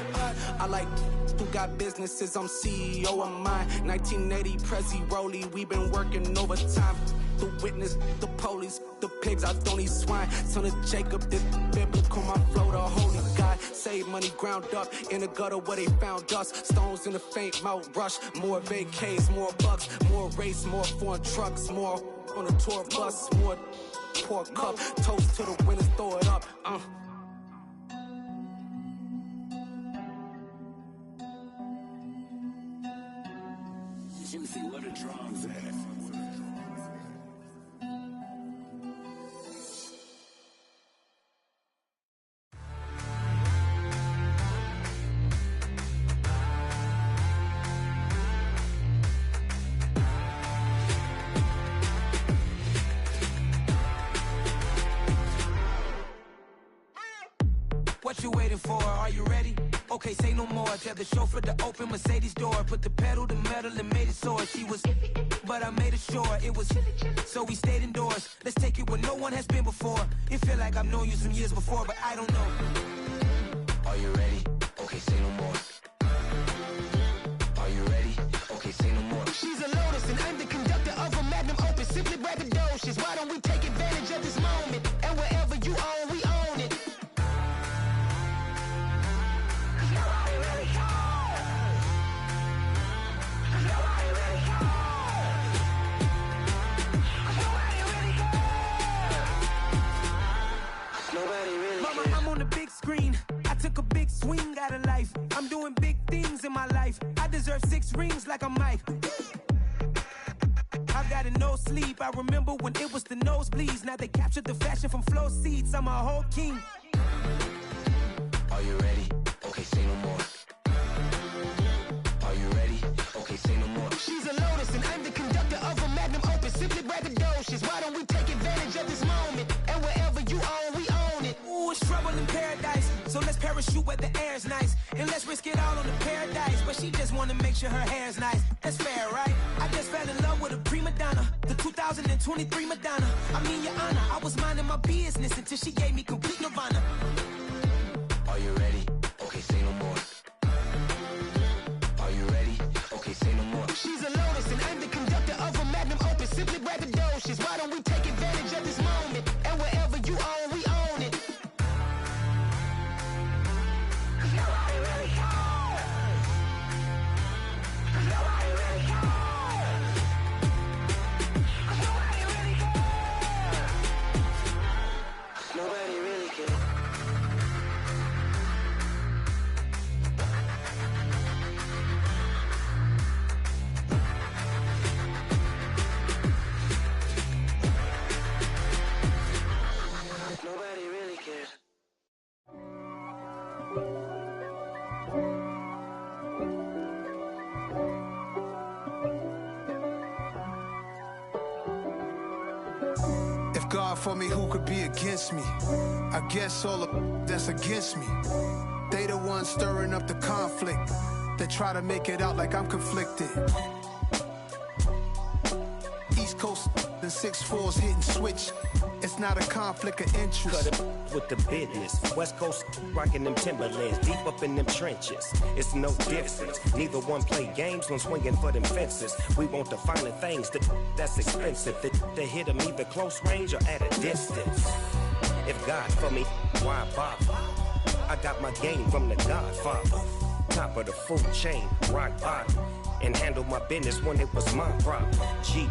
I like who got businesses, I'm CEO of mine. 1980, Prezi Rolly, we been working overtime. The witness, the police, the pigs, I don't eat swine. Son of Jacob, this biblical, my flow, the holy God. Save money ground up in the gutter where they found us. Stones in the faint mouth rush. More vacays, more bucks, more race, more foreign trucks, more on the tour bus, more pour cup. Toast to the winners, throw it up. Juicy, where the drums at? What you waiting for? Are you ready? Okay, say no more. Tell the chauffeur to open Mercedes door. Put the pedal to metal and made it soar. She was, but I made it sure it was. So we stayed indoors. Let's take it where no one has been before. It feel like I've known you some years before, but I don't know. Are you ready? Okay, say no more. Are you ready? Okay, say no more. She's a Lotus and I'm the conductor of a Magnum Opus. Simply braggadocious. Why don't we take advantage of this moment? And wherever you own, we own it. Mama, I'm on the big screen. I took a big swing out of life. I'm doing big things in my life. I deserve 6 rings like I'm Mike. I've got no sleep. I remember when it was the nosebleeds. Now they captured the fashion from flow seats. I'm a whole king. Are you ready? Okay, say no more. Are you ready? Okay, say no more. She's a Lotus and I'm the conductor of a Magnum Opus. Simply braggadocious. Why don't we take advantage of this moment? And wherever you own, we own it. Ooh, it's trouble in paradise. So let's parachute where the air's nice. And let's risk it all on the paradise. But she just wanna make sure her hair's nice. That's fair, right? I just fell in love with a prima donna. The 2023 Madonna. I mean, your honor, I was minding my business until she gave me complete nirvana. for me, who could be against me? I guess all the that's against me. They the ones stirring up the conflict. They try to make it out like I'm conflicted. East Coast, the 6'4s hitting switch. It's not a conflict of interest. Cut it with the business. West Coast rocking them Timberlands, deep up in them trenches. It's no difference. Neither one play games when swinging for them fences. We want the finer things that's expensive. They hit them either close range or at a distance. If God for me, why bother? I got my game from the Godfather. Top of the food chain, rock bottom. And handle my business when it was my problem. G.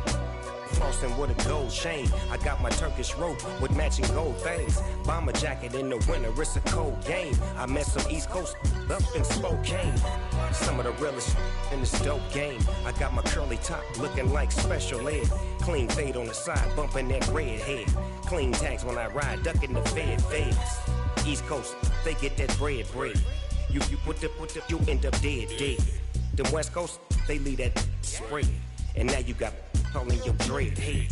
Flossing with a gold chain. I got my Turkish rope with matching gold things. Bomber jacket in the winter, it's a cold game. I met some East Coast up in Spokane. Some of the realest in this dope game. I got my curly top looking like special ed. Clean fade on the side, bumping that red head. Clean tags when I ride, ducking the feds. East Coast, they get that bread. You end up dead. The West Coast, they leave that spread. And now you got all in your dread head.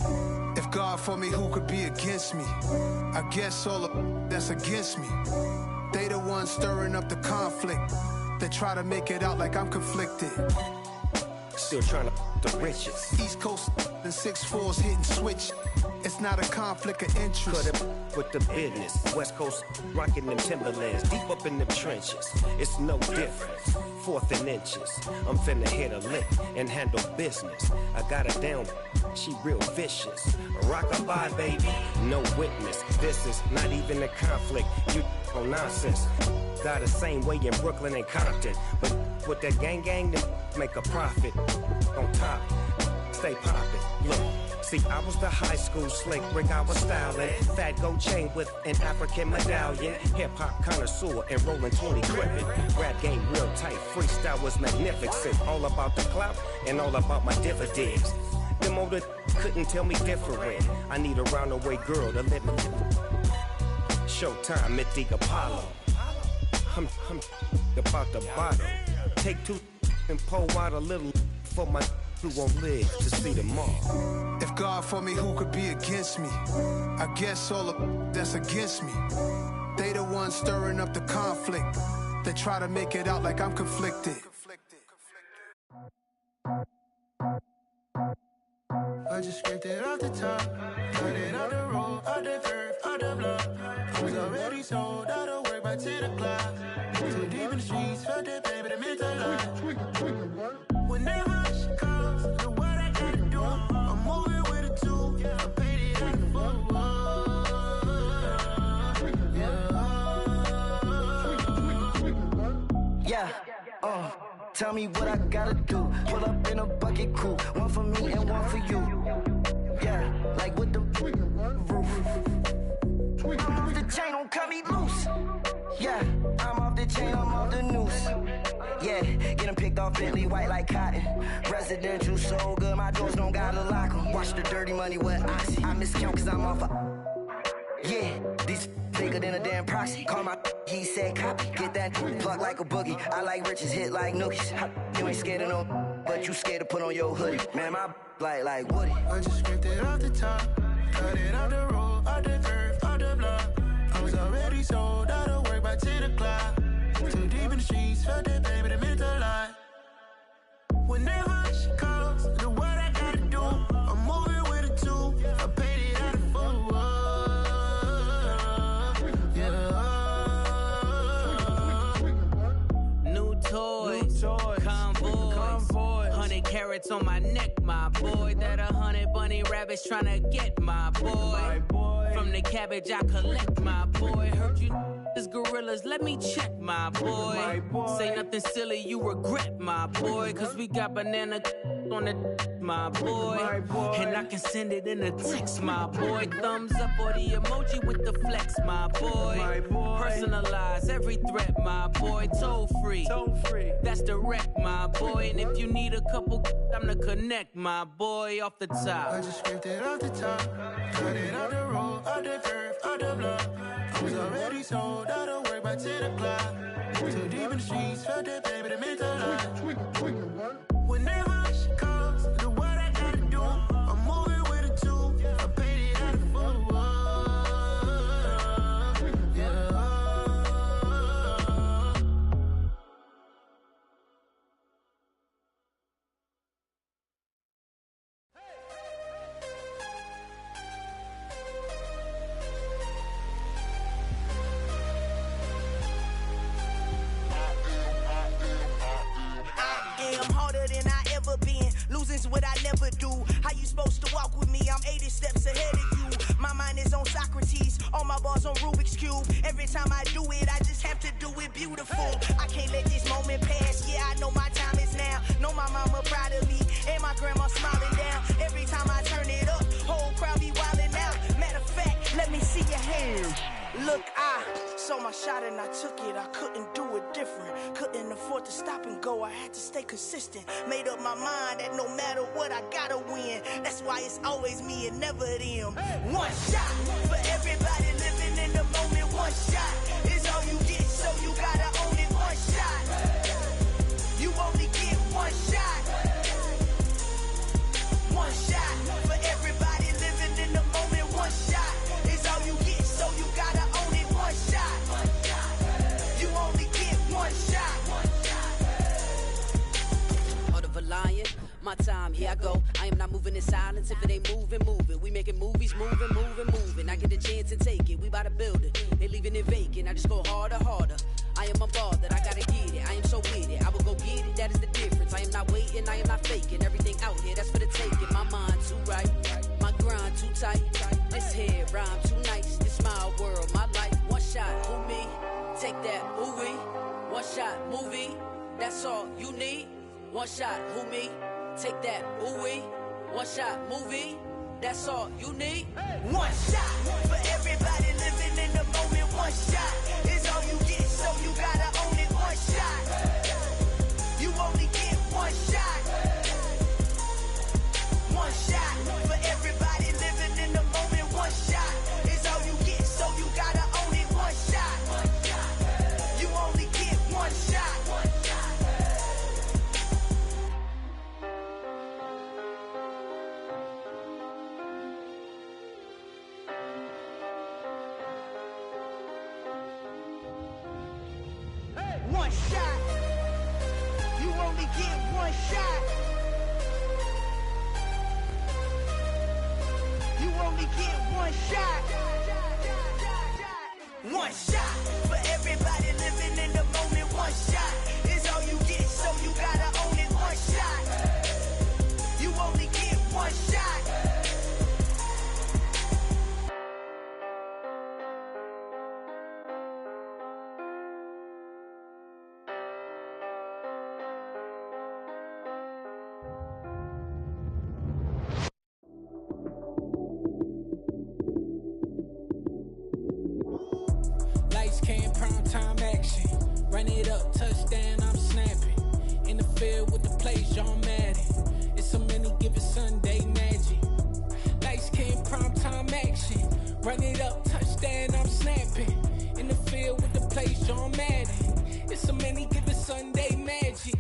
If God for me, who could be against me? I guess all the that's against me. They the ones stirring up the conflict. They try to make it out like I'm conflicted. Still trying to the riches. East Coast, the 6'4s hitting switch. It's not a conflict of interest. Cut it with the business. West Coast rocking them Timberlands, deep up in them trenches. It's no difference. 4th and inches. I'm finna hit a lick and handle business. I got her down, she real vicious. Rockabye, baby, no witness. This is not even a conflict. You on nonsense. Got the same way in Brooklyn and Compton, but with that gang, then make a profit. On top, stay poppin'. Look. See, I was the high school slick Rick, I was styling. Fat gold chain with an African medallion. Hip-hop connoisseur and rolling 20 crippin'. Rap game real tight, freestyle was magnificent. All about the clout and all about my dividends. Them older couldn't tell me different. I need a roundaway girl to let me Showtime at the Apollo. I'm about the bottom. Take 2 and pour out a little for my who won't live to see tomorrow. If God for me, who could be against me? I guess all the that's against me. They the ones stirring up the conflict. They try to make it out like I'm conflicted. I just scraped it off the top, cut it off the road, off the curve, off the block. I was already sold out of work by 10 o'clock. Too deep in the streets, felt that pain, but it meant a lot. Whenever she calls, know what I gotta do. I'm moving with a 2, I paid it out the full. Tell me what I gotta do. Pull up in a bucket crew, one for me and one for you. Yeah, like with the roof. I'm off the chain, don't cut me loose. Yeah, I'm off the chain, I'm off the noose. Yeah, getting picked off Bentley white like cotton. Residential so good, my doors don't gotta lock 'em. Watch the dirty money with Oxy. I miscount cause I'm off yeah, these bigger than a damn proxy. Call my he said copy. Get that plug like a boogie. I like riches, hit like nookies. You ain't scared of no, but you scared to put on your hoodie. Man, my like Woody. I just scraped it off the top, cut it off the road, off the curve, off the block. I was already sold out of work by 10 o'clock. Too deep in the streets, felt that pain, but it meant a lot. Whenever she calls, know what I gotta do. I'm moving with a 2, I paid it out of full. Toys, convoy, 100 carats on my neck, my boy. That 100 bunny rabbits tryna get my boy. From the cabbage I collect, my boy. Heard you is gorillas, let me check, my boy. Say nothing silly, you regret, my boy. Cause we got banana on the my boy. And I can send it in a text, my boy. Thumbs up or the emoji with the flex, my boy. Personalize every threat, my boy. Toll free. That's direct, my boy. And if you need a couple, I'm the connect, my boy. Off the top. I just scraped it off the top, cut it off the road, off the curve, off the block. I was already sold out of work by 10 o'clock. Too deep in the streets, felt that pain, but it meant a lot. Whenever she calls, know what I gotta do. I'm moving with a 2, I paid it out of full. is what I never do. How you supposed to walk with me? I'm 80 steps ahead of you. My mind is on Socrates, all my bars on Rubik's Cube. Every time I do it, I just have to do it beautiful. I can't let this moment pass. Yeah, I know my time is now. Know my mama proud of me, and my grandma smiling down. Every time I turn it up, whole crowd be wildin' out. Matter of fact, let me see your hands. Look, I saw my shot and I took it. I couldn't do it different. Couldn't afford to stop and go. I had to stay consistent. Made up my mind that no matter what, I gotta win. That's why it's always me and never them. One shot for everybody living in the moment. One shot is all you get, so you gotta own it. One shot. You only get one shot. One shot for everybody living in the moment. One shot is all you get, so you gotta own it. One shot. You only get one shot. Heart of a lion, my time, here I go. I am not moving in silence. If it ain't moving, move it. We making movies, moving. I get a chance to take it. We bout to build it. They leaving it vacant. I just go harder. I am a ball that I gotta get it. I am so with it. I will go get it. That is the difference. I am not waiting. I am not faking. Everything out here, that's for the taking. My mind too right. My grind too tight. This head rhyme too nice. This my world, my life. One shot, who me? Take that, who we? One shot, movie. That's all you need. One shot, who me? Take that, who we? One shot, movie. That's all you need. One shot for everybody living in the moment. One shot is all you get, so you gotta own it. One shot. You only get one shot. One shot for everybody living in the moment. One shot is all you get, so you gotta own it. One shot. You only get one shot. One shot. You only get one shot. You only get one shot. One shot for everybody living in the moment. One shot is all you get, so you gotta own it. One shot. You only get one shot. Lights came, prime time action. Run it up, touchdown, I'm snapping. In the field with the plays, John Madden. It's a many given Sunday magic. Lights came, prime time action. Run it up, touchdown, I'm snapping. In the field with the plays, John Madden. It's a many given Sunday magic.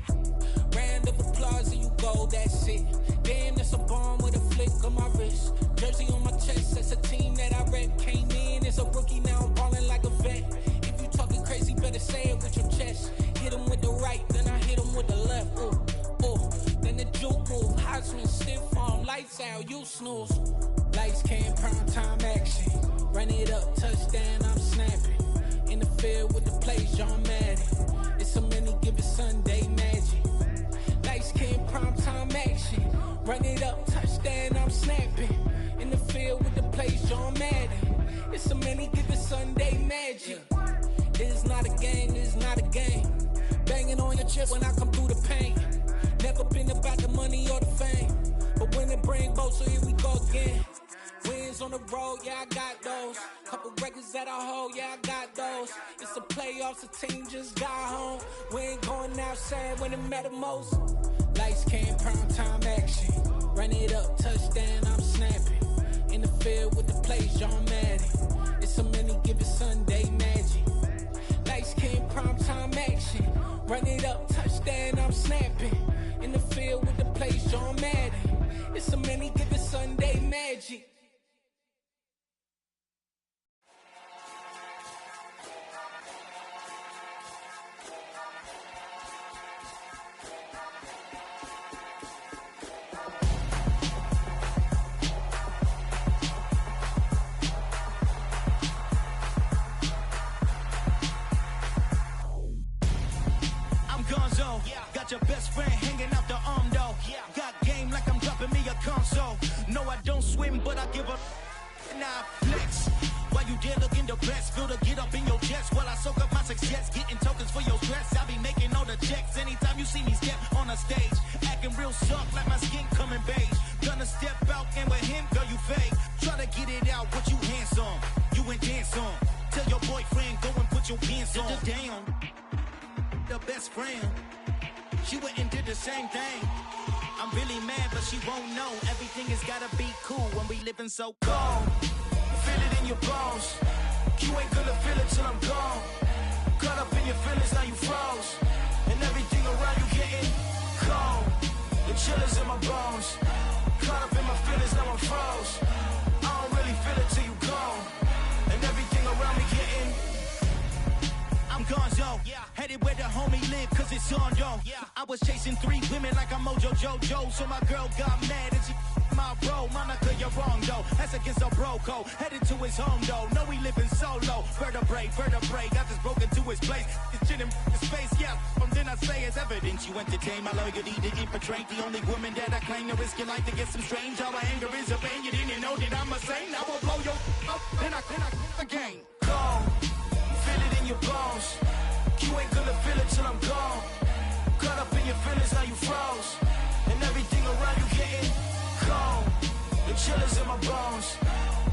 Round of applause and you go, that's it. Damn, that's a bomb with a flick on my wrist. Jersey on my chest, that's a team that I rep. Came in as a rookie, now I'm ballin' like a vet. If you talking crazy, better say it with your chest. Hit him with the right, then I hit him with the left. Then the juke move, Heisman stiff arm, lights out, you snooze. Lights came, prime time action. Run it up, touchdown, I'm snapping. In the field with the plays, John Madden. It's a many given Sunday magic. Lights came, prime time action. Run it up, touchdown, I'm snapping. In the field with the plays, John Madden. It's a many given Sunday magic. It is not a game, it is not a game. Banging on your chest when I come through the pain. Never been about the money or the fame. But when it bring both, so here we go again. Wins on the road, yeah, I got those. Couple records that I hold, yeah, I got those. It's the playoffs, the team just got home. We ain't going outside when it matter most. Lights came, prime time action. Run it up, touchdown, I'm snapping. In the field with the plays, John Madden. It's a many given Sunday magic. Lights came, prime time action. Run it up, touchdown, I'm snapping. In the field with the plays, John Madden. It's a many given Sunday magic. Got your best friend hanging out the arm though. Got game like I'm but I give up. Now flex. While you there looking the best, feel the get up in your chest while I soak up my success, getting tokens for your stress. I be making all the checks anytime you see me step on a stage, acting real soft like my skin coming beige. Gonna step out and with him, girl, you fake. Try to get it out, what you handsome, you ain't dance on. Tell your boyfriend, go and put your pants on. Down, the best friend, she went and did the same thing. I'm really mad, but she won't know. Everything has gotta be cool when we living so cold. Feel it in your bones. You ain't gonna feel it till I'm gone. Caught up in your feelings, now you froze. And everything around you getting cold. The chill is in my bones. Caught up in my feelings, now I'm froze. I don't really feel it till you gone. And everything around me getting I'm gonzo, headed where the homie live, cause it's on, yo. I was chasing 3 women like I'm Mojo Jojo, so my girl got mad and she my bro. Monica, you're wrong, though. That's against a bro code. Headed to his home, though. No, we living solo. Vertebrae, got this broken to his place. It's chin in space, yeah. From then I say it's evidence you entertain my loyalty to infiltrate. The only woman that I claim to risk your life to get some strange. How my anger is a pain. You didn't know that I'm a saint. I will blow your up, then I again. Go. Feel it in your bones. You ain't gonna feel it till I'm gone. Caught up in your feelings, now you froze. And everything around you getting cold. The chill is in my bones.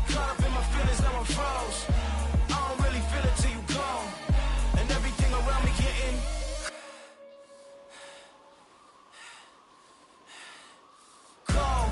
Caught up in my feelings, now I'm froze. I don't really feel it till you gone. And everything around me getting cold.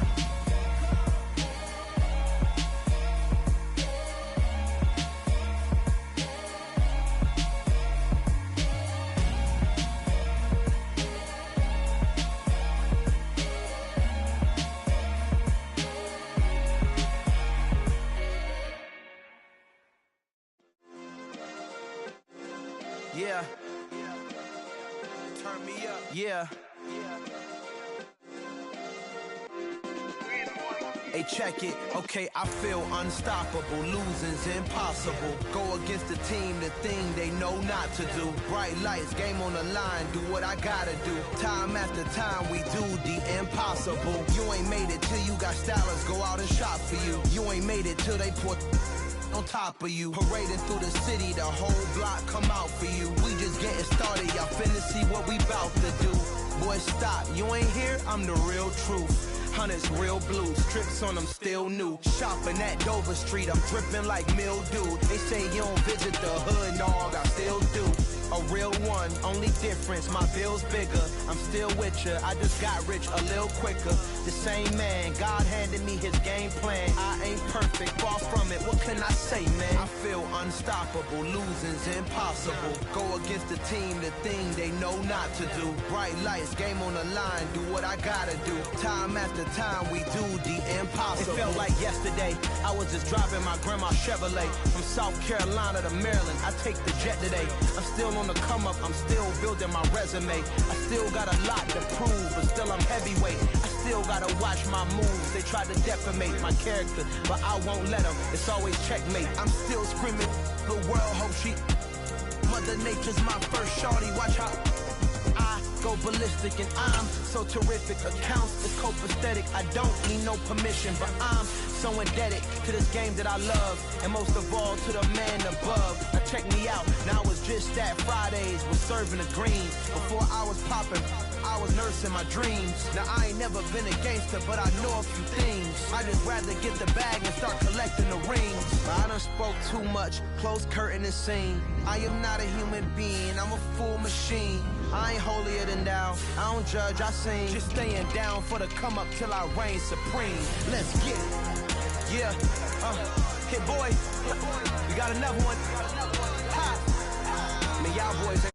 Yeah. Turn me up. Yeah. Hey, check it. Okay, I feel unstoppable. Losing's impossible. Go against the team, the thing they know not to do. Bright lights, game on the line, do what I gotta do. Time after time, we do the impossible. You ain't made it till you got stylists go out and shop for you. You ain't made it till they put on top of you. Parading through the city, the whole block come out for you. We just getting started, y'all finna see what we bout to do. Boy, stop, you ain't here, I'm the real truth. Hunters, real blue, strips on them still new. Shopping at Dover Street, I'm dripping like mildew. They say you don't visit the hood, dog, I still do. A real one, only difference, my bill's bigger. I'm still with ya, I just got rich a little quicker. The same man, God handed me his game plan. I ain't perfect, far from it, what can I say, man? I feel unstoppable, losing's impossible. Go against the team, the thing they know not to do. Bright lights, game on the line, do what I gotta do. Time after time, we do the impossible. It felt like yesterday, I was just driving my grandma's Chevrolet. From South Carolina to Maryland, I take the jet today. I'm still on the come up, I'm still building my resume. I still got a lot to prove, but still I'm heavyweight. I still gotta watch my moves. They try to defamate my character, but I won't let them. It's always checkmate. I'm still screaming, the world hope she. Mother Nature's my first shorty, watch how I go ballistic and I'm so terrific. Accounts is copacetic, I don't need no permission, but I'm so indebted to this game that I love, and most of all to the man above. Now check me out, now it's just that Fridays was serving the greens. Before I was popping, I was nursing my dreams. Now I ain't never been a gangster, but I know a few things. I just rather get the bag and start collecting the rings. I done spoke too much, close curtain and scene. I am not a human being, I'm a full machine. I ain't holier than thou, I don't judge, I sing. Just staying down for the come up till I reign supreme. Let's get it. Yeah, hit boy, we got another one. Ha! Man, y'all boys